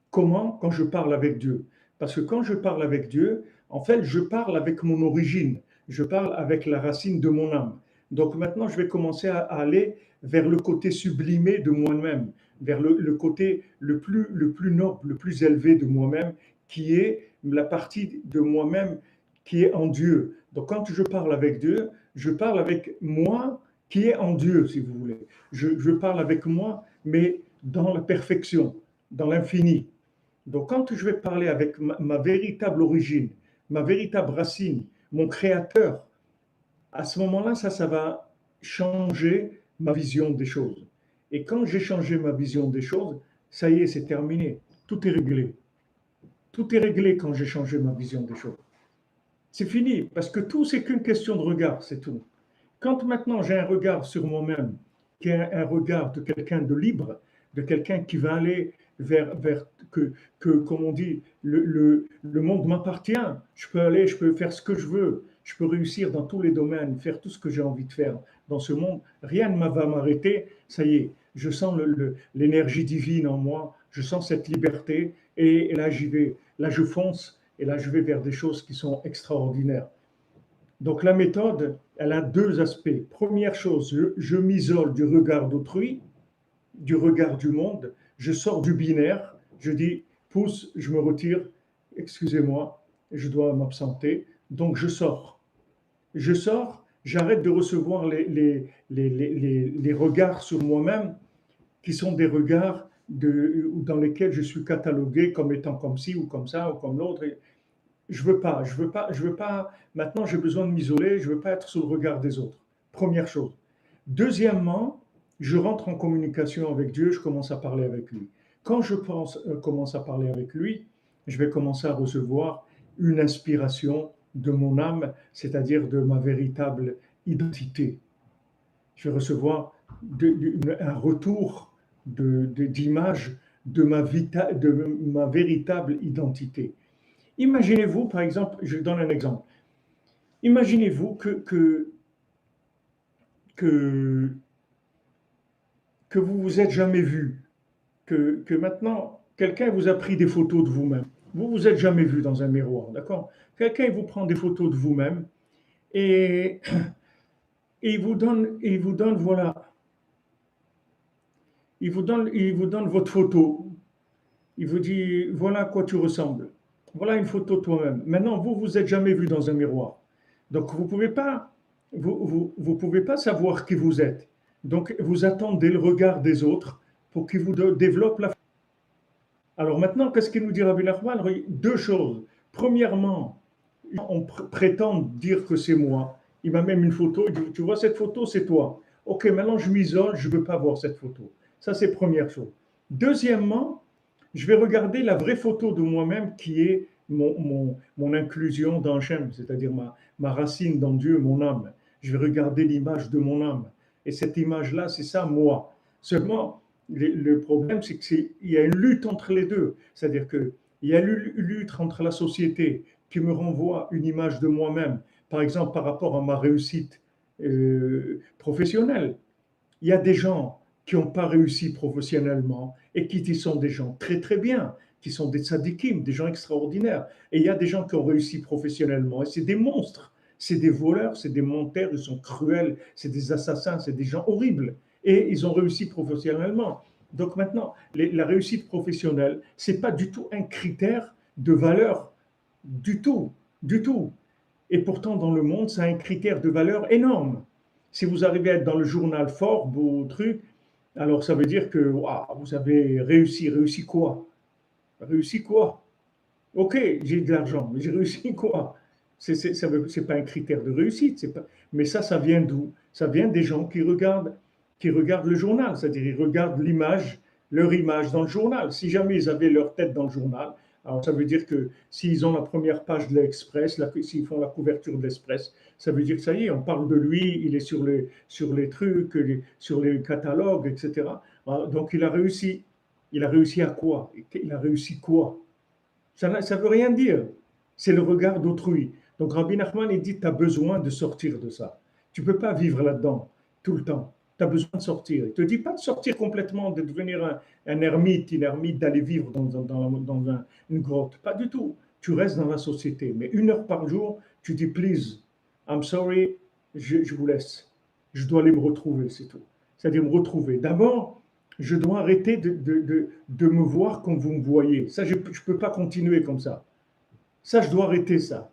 Comment? Quand je parle avec Dieu. Parce que quand je parle avec Dieu, en fait, je parle avec mon origine. Je parle avec la racine de mon âme. Donc maintenant, je vais commencer à aller vers le côté sublimé de moi-même, vers le côté le plus noble, le plus élevé de moi-même, qui est la partie de moi-même qui est en Dieu. Donc quand je parle avec Dieu, je parle avec moi qui est en Dieu, si vous voulez. Je parle avec moi, mais dans la perfection, dans l'infini. Donc quand je vais parler avec ma véritable origine, ma véritable racine, mon créateur, à ce moment-là, ça va changer ma vision des choses. Et quand j'ai changé ma vision des choses, ça y est, c'est terminé. Tout est réglé. Tout est réglé quand j'ai changé ma vision des choses. C'est fini, parce que tout, c'est qu'une question de regard, c'est tout. Quand maintenant j'ai un regard sur moi-même, qui est un regard de quelqu'un de libre, de quelqu'un qui va aller vers comme on dit, le monde m'appartient, je peux aller, je peux faire ce que je veux, je peux réussir dans tous les domaines, faire tout ce que j'ai envie de faire dans ce monde, rien ne va m'arrêter, ça y est, je sens l'énergie divine en moi, je sens cette liberté, et là j'y vais, là je fonce, et là je vais vers des choses qui sont extraordinaires. Donc la méthode, elle a deux aspects. Première chose, je m'isole du regard d'autrui, du regard du monde, je sors du binaire, je dis pousse, je me retire, excusez-moi, je dois m'absenter, donc je sors. Je sors, j'arrête de recevoir les regards sur moi-même qui sont des regards dans lesquels je suis catalogué comme étant comme ci ou comme ça ou comme l'autre. Je veux pas, maintenant j'ai besoin de m'isoler, je veux pas être sous le regard des autres. Première chose. Deuxièmement, je rentre en communication avec Dieu, je commence à parler avec lui. Quand commence à parler avec lui, je vais commencer à recevoir une inspiration de mon âme, c'est-à-dire de ma véritable identité. Je vais recevoir un retour d'image de ma véritable identité. Imaginez-vous, par exemple, je donne un exemple. Imaginez-vous que, que vous vous êtes jamais vu, que maintenant, quelqu'un vous a pris des photos de vous-même. Vous vous êtes jamais vu dans un miroir, d'accord? Quelqu'un vous prend des photos de vous-même et, et il vous donne, voilà, il vous donne votre photo. Il vous dit, voilà à quoi tu ressembles. Voilà une photo de toi-même. Maintenant, vous vous êtes jamais vu dans un miroir. Donc, vous pouvez pas savoir qui vous êtes. Donc, vous attendez le regard des autres pour qu'ils vous développent la. Alors maintenant, qu'est-ce qu'il nous dit Rabbi Nachman? Deux choses. Premièrement, on prétend dire que c'est moi. Il m'a même une photo. Il dit, tu vois cette photo, c'est toi. Ok, maintenant je m'isole, je ne veux pas voir cette photo. Ça, c'est première chose. Deuxièmement, je vais regarder la vraie photo de moi-même qui est mon inclusion dans Hachem, c'est-à-dire ma racine dans Dieu, mon âme. Je vais regarder l'image de mon âme. Et cette image-là, c'est ça, moi. Seulement, le problème, c'est qu'il y a une lutte entre les deux. C'est-à-dire qu'il y a une lutte entre la société qui me renvoie une image de moi-même, par exemple par rapport à ma réussite professionnelle. Il y a des gens qui n'ont pas réussi professionnellement et qui sont des gens très très bien, qui sont des tzadikim, des gens extraordinaires. Et il y a des gens qui ont réussi professionnellement et c'est des monstres, c'est des voleurs, c'est des menteurs, ils sont cruels, c'est des assassins, c'est des gens horribles. Et ils ont réussi professionnellement. Donc maintenant, la réussite professionnelle, ce n'est pas du tout un critère de valeur, du tout, du tout. Et pourtant, dans le monde, c'est un critère de valeur énorme. Si vous arrivez à être dans le journal Forbes ou truc, alors ça veut dire que waouh, vous avez réussi. Réussi quoi? Réussi quoi? Ok, j'ai de l'argent, mais j'ai réussi quoi? C'est pas un critère de réussite. Pas, mais ça vient d'où? Ça vient des gens qui regardent le journal, c'est-à-dire ils regardent l'image, leur image dans le journal. Si jamais ils avaient leur tête dans le journal, alors ça veut dire que s'ils ont la première page de l'Express, s'ils font la couverture de l'Express, ça veut dire que ça y est, on parle de lui, il est sur les trucs, sur les catalogues, etc. Donc il a réussi. Il a réussi à quoi? Il a réussi quoi? Ça ne veut rien dire. C'est le regard d'autrui. Donc Rabbi Nachman, il dit, tu as besoin de sortir de ça. Tu ne peux pas vivre là-dedans tout le temps. Tu as besoin de sortir. Il ne te dit pas de sortir complètement, de devenir un ermite, une ermite, d'aller vivre dans une grotte. Pas du tout. Tu restes dans la société. Mais 1 heure par jour, tu dis, please, I'm sorry, je vous laisse. Je dois aller me retrouver, c'est tout. C'est-à-dire me retrouver. D'abord, Je dois arrêter de me voir comme vous me voyez. Ça, je ne peux pas continuer comme ça. Ça, je dois arrêter ça.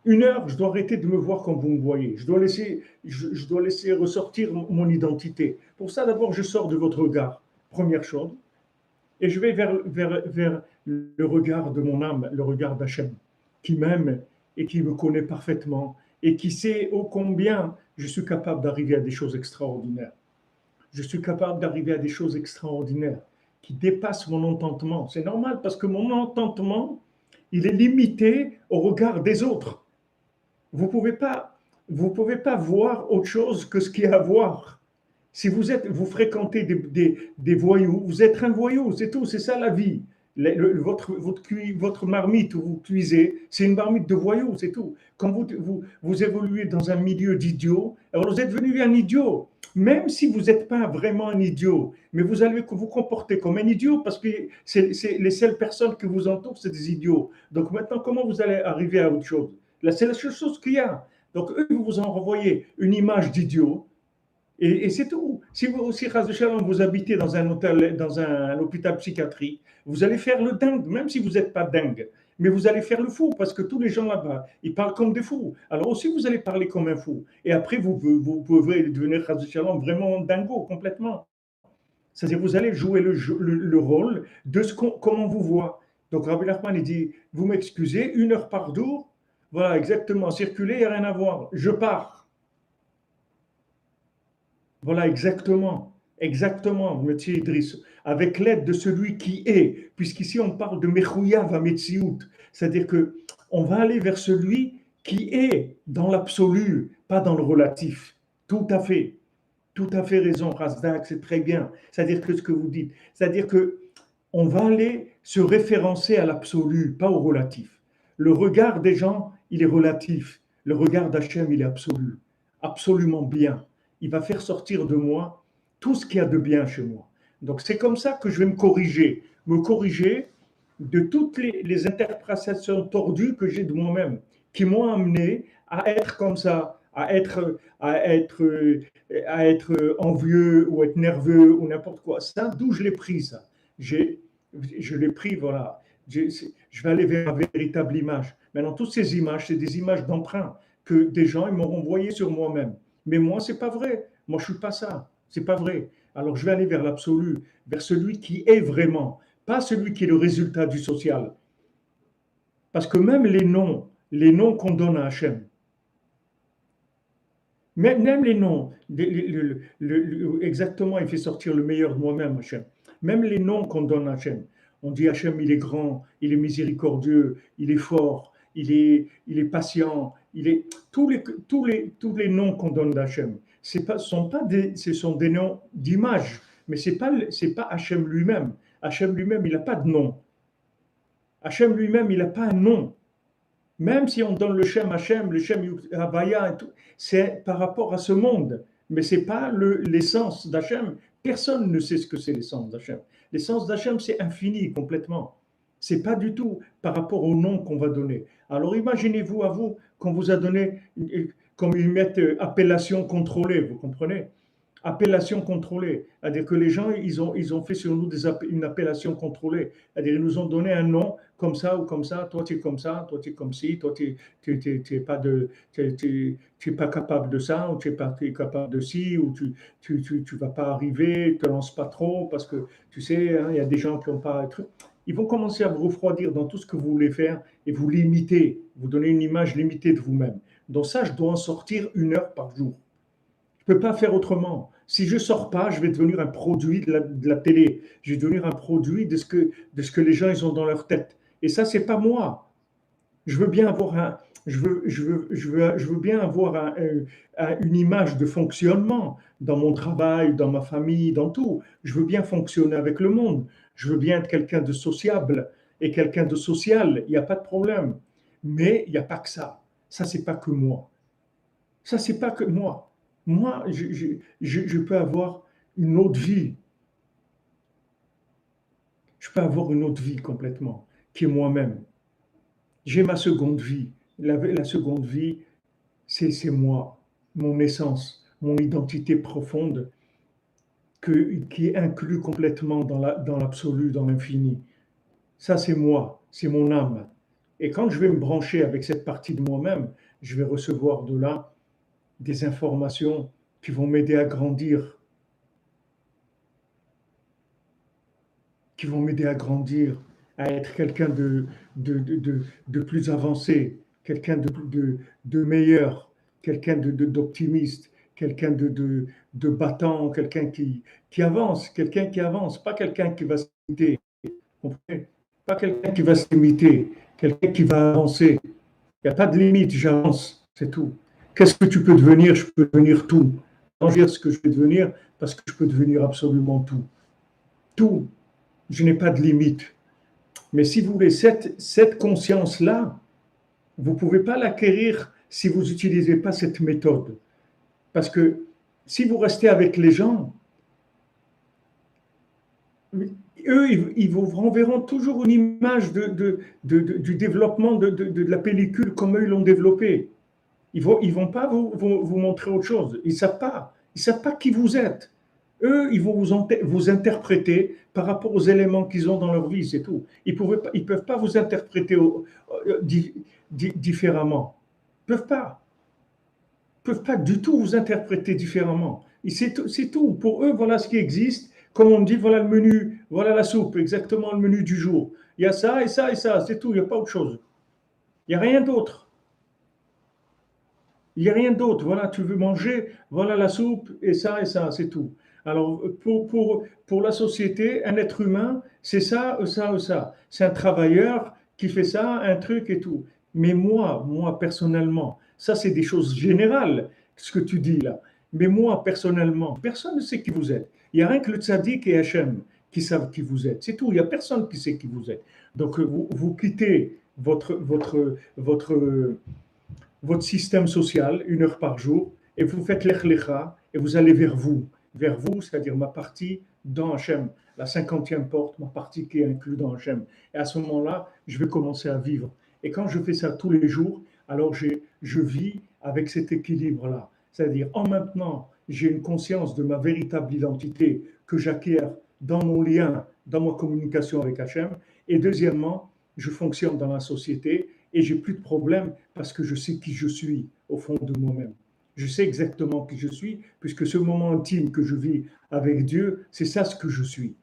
1 heure, je dois arrêter de me voir comme vous me voyez. Je dois laisser ressortir mon identité. Pour ça, d'abord, je sors de votre regard, première chose, et je vais vers le regard de mon âme, le regard d'Hachem, qui m'aime et qui me connaît parfaitement et qui sait ô combien je suis capable d'arriver à des choses extraordinaires. Je suis capable d'arriver à des choses extraordinaires qui dépassent mon entendement. C'est normal parce que mon entendement, il est limité au regard des autres. Vous pouvez pas, vous pouvez pas voir autre chose que ce qu'il y a à voir. Si vous fréquentez des voyous, vous êtes un voyou, c'est tout, c'est ça la vie. Votre marmite où vous cuisez, c'est une marmite de voyous, c'est tout. Quand vous évoluez dans un milieu d'idiots, alors vous êtes devenu un idiot. Même si vous n'êtes pas vraiment un idiot, mais vous allez vous comporter comme un idiot parce que c'est les seules personnes que vous entourent, c'est des idiots. Donc maintenant, comment vous allez arriver à autre chose? Là, c'est la seule chose qu'il y a. Donc eux, vous vous en renvoyez une image d'idiot, et c'est tout. Si vous aussi, vous habitez dans un hôtel, dans un hôpital psychiatrique, vous allez faire le dingue, même si vous n'êtes pas dingue. Mais vous allez faire le fou, parce que tous les gens là-bas, ils parlent comme des fous. Alors aussi, vous allez parler comme un fou. Et après, vous pouvez devenir vraiment dingo, complètement. C'est-à-dire, vous allez jouer le rôle de comment on vous voit. Donc, Rabbi Nachman, il dit, vous m'excusez, 1 heure par jour, voilà, exactement, circuler, il n'y a rien à voir. Je pars. Voilà, exactement. Exactement, Monsieur Idriss. Avec l'aide de celui qui est, puisqu'ici on parle de Mechouyav à Metsiout, c'est-à-dire que on va aller vers celui qui est dans l'absolu, pas dans le relatif. Tout à fait. Tout à fait raison, Razdak, c'est très bien. C'est-à-dire que ce que vous dites, c'est-à-dire que on va aller se référencer à l'absolu, pas au relatif. Le regard des gens, il est relatif. Le regard d'Hachem, il est absolu. Absolument bien. Il va faire sortir de moi tout ce qu'il y a de bien chez moi. Donc c'est comme ça que je vais me corriger de toutes les interprétations tordues que j'ai de moi-même, qui m'ont amené à être comme ça, à être envieux ou être nerveux ou n'importe quoi. Ça, d'où je l'ai pris, ça. Je l'ai pris, voilà. Je vais aller vers ma véritable image. Maintenant, toutes ces images, c'est des images d'emprunt que des gens ils m'ont renvoyé sur moi-même. Mais moi, c'est pas vrai. Moi, je suis pas ça. C'est pas vrai. Alors, je vais aller vers l'absolu, vers celui qui est vraiment, pas celui qui est le résultat du social. Parce que même les noms qu'on donne à Hachem, même les noms, exactement, il fait sortir le meilleur de moi-même, Hachem. Même les noms qu'on donne à Hachem. On dit Hachem, il est grand, il est miséricordieux, il est fort, il est patient, il est tous les noms qu'on donne d'Hachem. Ce sont des noms d'image, mais c'est pas Hachem lui-même. Hachem lui-même, il n'a pas de nom. Hachem lui-même, il n'a pas un nom. Même si on donne le Shem Hachem, le Shem Havaya, c'est par rapport à ce monde. Mais ce n'est pas l'essence d'Hachem. Personne ne sait ce que c'est l'essence d'Hachem. L'essence d'Hachem, c'est infini complètement. Ce n'est pas du tout par rapport au nom qu'on va donner. Alors imaginez-vous à vous qu'on vous a donné, comme ils mettent appellation contrôlée, vous comprenez? Appellation contrôlée. C'est-à-dire que les gens, ils ont fait sur nous une appellation contrôlée. C'est-à-dire ils nous ont donné un nom comme ça ou comme ça. Toi, tu es comme ça. Toi, tu es comme ci. Toi, tu n'es pas, pas capable de ça ou tu n'es pas capable de ci ou tu vas pas arriver. Te lance pas trop parce que, tu sais, hein, il y a des gens qui n'ont pas... Ils vont commencer à vous refroidir dans tout ce que vous voulez faire et vous limiter, vous donner une image limitée de vous-même. Donc ça, je dois en sortir 1 heure par jour. Je ne peux pas faire autrement. Si je ne sors pas, je vais devenir un produit de la télé. Je vais devenir un produit de ce que les gens ils ont dans leur tête. Et ça, ce n'est pas moi. Je veux bien avoir, je veux bien avoir une image de fonctionnement dans mon travail, dans ma famille, dans tout. Je veux bien fonctionner avec le monde. Je veux bien être quelqu'un de sociable et quelqu'un de social. Il n'y a pas de problème. Mais il n'y a pas que ça. Ça, c'est pas que moi. Ça, c'est pas que moi. Moi, je peux avoir une autre vie. Je peux avoir une autre vie complètement, qui est moi-même. J'ai ma seconde vie. La seconde vie, c'est moi, mon essence, mon identité profonde. qui est inclus complètement dans l'absolu, dans l'infini. Ça, c'est moi, c'est mon âme. Et quand je vais me brancher avec cette partie de moi-même, je vais recevoir de là des informations qui vont m'aider à grandir, qui vont m'aider à grandir, à être quelqu'un de plus avancé, quelqu'un de meilleur, quelqu'un d'optimiste, quelqu'un de battant, quelqu'un qui avance, pas quelqu'un qui va s'imiter, comprenez? Pas quelqu'un qui va s'imiter, quelqu'un qui va avancer. Il n'y a pas de limite, j'avance, c'est tout. Qu'est-ce que tu peux devenir? Je peux devenir tout. Changer ce que je vais devenir parce que je peux devenir absolument tout. Tout. Je n'ai pas de limite. Mais si vous voulez, cette conscience-là, vous ne pouvez pas l'acquérir si vous n'utilisez pas cette méthode. Parce que si vous restez avec les gens, eux, ils vous renverront toujours une image du développement de la pellicule comme eux ils l'ont développée. Ils vont pas vous montrer autre chose. Ils savent pas. Ils savent pas qui vous êtes. Eux, ils vont vous interpréter par rapport aux éléments qu'ils ont dans leur vie, c'est tout. Ils peuvent pas vous interpréter différemment. Ils peuvent pas. Ils peuvent pas du tout vous interpréter différemment. C'est tout. Pour eux, voilà ce qui existe. Comme on dit, voilà le menu, voilà la soupe, exactement le menu du jour. Il y a ça et ça et ça, c'est tout. Il n'y a pas autre chose. Il n'y a rien d'autre. Il n'y a rien d'autre. Voilà, tu veux manger, voilà la soupe et ça, c'est tout. Alors, pour la société, un être humain, c'est ça, ça. C'est un travailleur qui fait ça, un truc et tout. Mais moi, personnellement, ça, c'est des choses générales, ce que tu dis là. Mais moi, personnellement, personne ne sait qui vous êtes. Il n'y a rien que le tzaddik et Hachem qui savent qui vous êtes. C'est tout. Il n'y a personne qui sait qui vous êtes. Donc, vous quittez votre système social 1 heure par jour et vous faites l'echlecha et vous allez vers vous, c'est-à-dire ma partie dans Hachem, la 50e porte, ma partie qui est inclue dans Hachem. Et à ce moment-là, je vais commencer à vivre. Et quand je fais ça tous les jours, alors je vis avec cet équilibre-là. C'est-à-dire, en maintenant, j'ai une conscience de ma véritable identité que j'acquiers dans mon lien, dans ma communication avec Hachem. Et deuxièmement, je fonctionne dans la société et j'ai plus de problème parce que je sais qui je suis au fond de moi-même. Je sais exactement qui je suis puisque ce moment intime que je vis avec Dieu, c'est ça ce que je suis.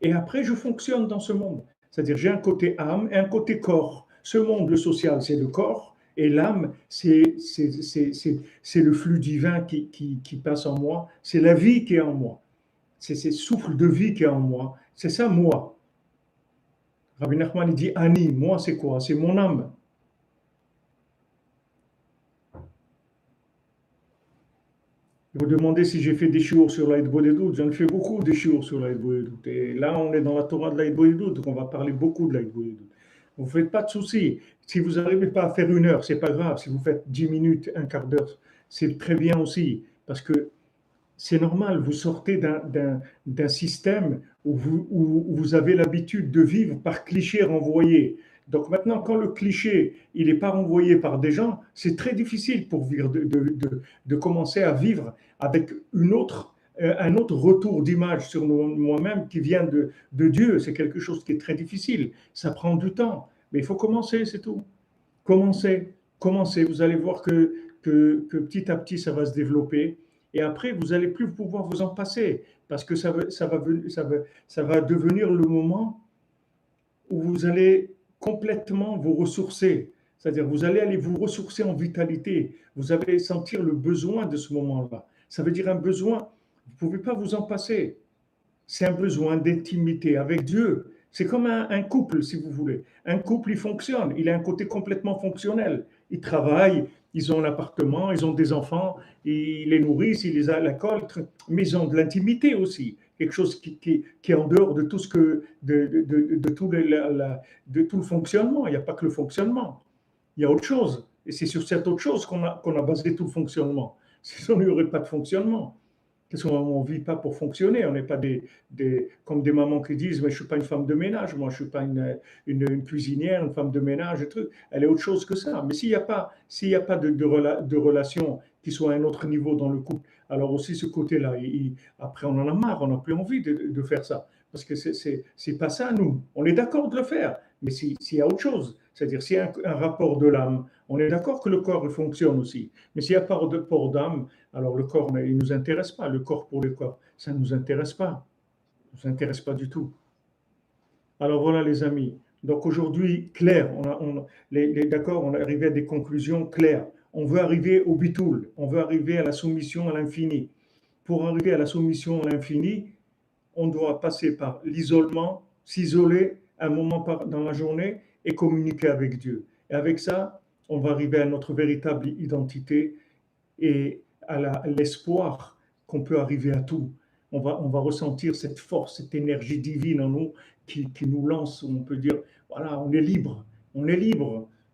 Et après, je fonctionne dans ce monde. C'est-à-dire, j'ai un côté âme et un côté corps. Ce monde, le social, c'est le corps et l'âme, c'est le flux divin qui passe en moi. C'est la vie qui est en moi. C'est ce souffle de vie qui est en moi. C'est ça, moi. Rabbi Nachman, il dit Ani, moi, c'est quoi? C'est mon âme. Vous demandez si j'ai fait des chiours sur l'Aïd Bodedut. J'en ai fait beaucoup de chiours sur l'Aïd Bodedut. Et là, on est dans la Torah de l'Aïd Bodedut, donc on va parler beaucoup de l'Aïd Bodedut. Vous ne faites pas de soucis. Si vous n'arrivez pas à faire 1 heure, c'est pas grave. Si vous faites 10 minutes, un quart d'heure, c'est très bien aussi. Parce que c'est normal, vous sortez d'un système où vous avez l'habitude de vivre par clichés renvoyés. Donc maintenant, quand le cliché, il n'est pas renvoyé par des gens, c'est très difficile pour vivre de commencer à vivre avec un autre retour d'image sur moi-même qui vient de Dieu. C'est quelque chose qui est très difficile. Ça prend du temps. Mais il faut commencer, c'est tout. Commencez. Vous allez voir que petit à petit, ça va se développer. Et après, vous n'allez plus pouvoir vous en passer. Parce que ça va devenir le moment où vous allez complètement vous ressourcer. C'est-à-dire, vous allez aller vous ressourcer en vitalité. Vous allez sentir le besoin de ce moment-là. Ça veut dire un besoin, vous ne pouvez pas vous en passer. C'est un besoin d'intimité avec Dieu. C'est comme un couple, si vous voulez. Un couple, il fonctionne. Il a un côté complètement fonctionnel. Ils travaillent, ils ont un appartement, ils ont des enfants, ils les nourrissent, ils les accolent, mais ils ont de l'intimité aussi. Quelque chose qui est en dehors de tout ce que, de tout le fonctionnement. Il n'y a pas que le fonctionnement. Il y a autre chose. Et c'est sur cette autre chose qu'on a basé tout le fonctionnement. Sinon, il n'y aurait pas de fonctionnement. Parce qu'on ne vit pas pour fonctionner. On n'est pas comme des mamans qui disent mais je ne suis pas une femme de ménage, moi je ne suis pas une cuisinière, une femme de ménage, et truc. Elle est autre chose que ça. Mais s'il n'y a pas de relation qui soit à un autre niveau dans le couple, Alors aussi ce côté-là, après on en a marre, on n'a plus envie de faire ça. Parce que c'est pas ça, nous. On est d'accord de le faire, mais s'il y a autre chose, c'est-à-dire s'il y a un rapport de l'âme, on est d'accord que le corps il fonctionne aussi. Mais s'il n'y a pas de port d'âme, alors le corps, il ne nous intéresse pas. Le corps pour le corps, ça ne nous intéresse pas. Ça ne nous intéresse pas du tout. Alors voilà les amis. Donc aujourd'hui, clair, d'accord, on est arrivé à des conclusions claires. On veut arriver au bitoul, on veut arriver à la soumission à l'infini. Pour arriver à la soumission à l'infini, on doit passer par l'isolement, s'isoler un moment dans la journée et communiquer avec Dieu. Et avec ça, on va arriver à notre véritable identité et à l'espoir qu'on peut arriver à tout. On va ressentir cette force, cette énergie divine en nous qui nous lance, on peut dire, voilà, on est libre,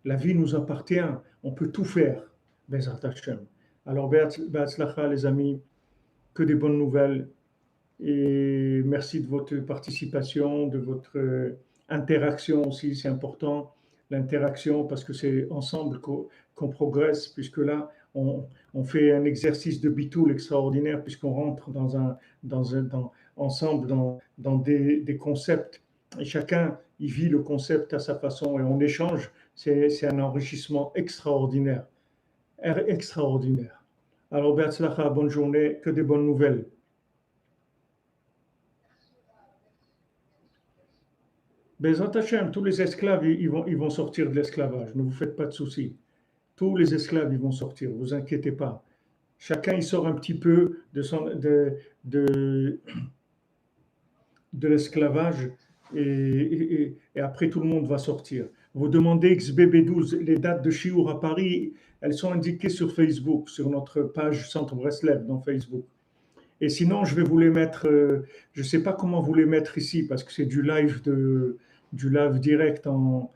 la vie nous appartient, on peut tout faire. Bezat Hashem. Alors, Be'atzlacha, les amis, que des bonnes nouvelles et merci de votre participation, de votre interaction aussi, c'est important, l'interaction, parce que c'est ensemble qu'on progresse, puisque là, on fait un exercice de bitoul extraordinaire, puisqu'on rentre ensemble dans des concepts, et chacun il vit le concept à sa façon, et on échange, c'est un enrichissement extraordinaire, extraordinaire. Alors, Beatzlacha, bonne journée, que des bonnes nouvelles. Bezat Hashem, tous les esclaves, ils vont sortir de l'esclavage. Ne vous faites pas de soucis. Tous les esclaves, ils vont sortir. Ne vous inquiétez pas. Chacun, il sort un petit peu de, de l'esclavage et après, tout le monde va sortir. Vous demandez XBB12, les dates de Chiour à Paris, elles sont indiquées sur Facebook, sur notre page Centre Breslev dans Facebook. Et sinon, je vais vous les mettre, je ne sais pas comment vous les mettre ici, parce que c'est du live direct en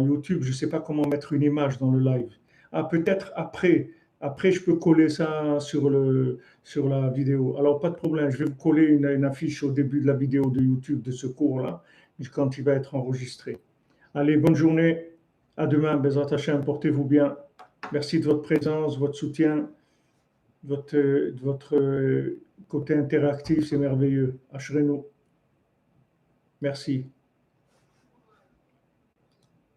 YouTube. Je ne sais pas comment mettre une image dans le live. Ah, peut-être après, je peux coller ça sur la vidéo. Alors, pas de problème, je vais vous coller une affiche au début de la vidéo de YouTube de ce cours-là, quand il va être enregistré. Allez, bonne journée. À demain, Bezat Hashem, portez-vous bien. Merci de votre présence, votre soutien, votre côté interactif, c'est merveilleux. Ashrenu. Merci.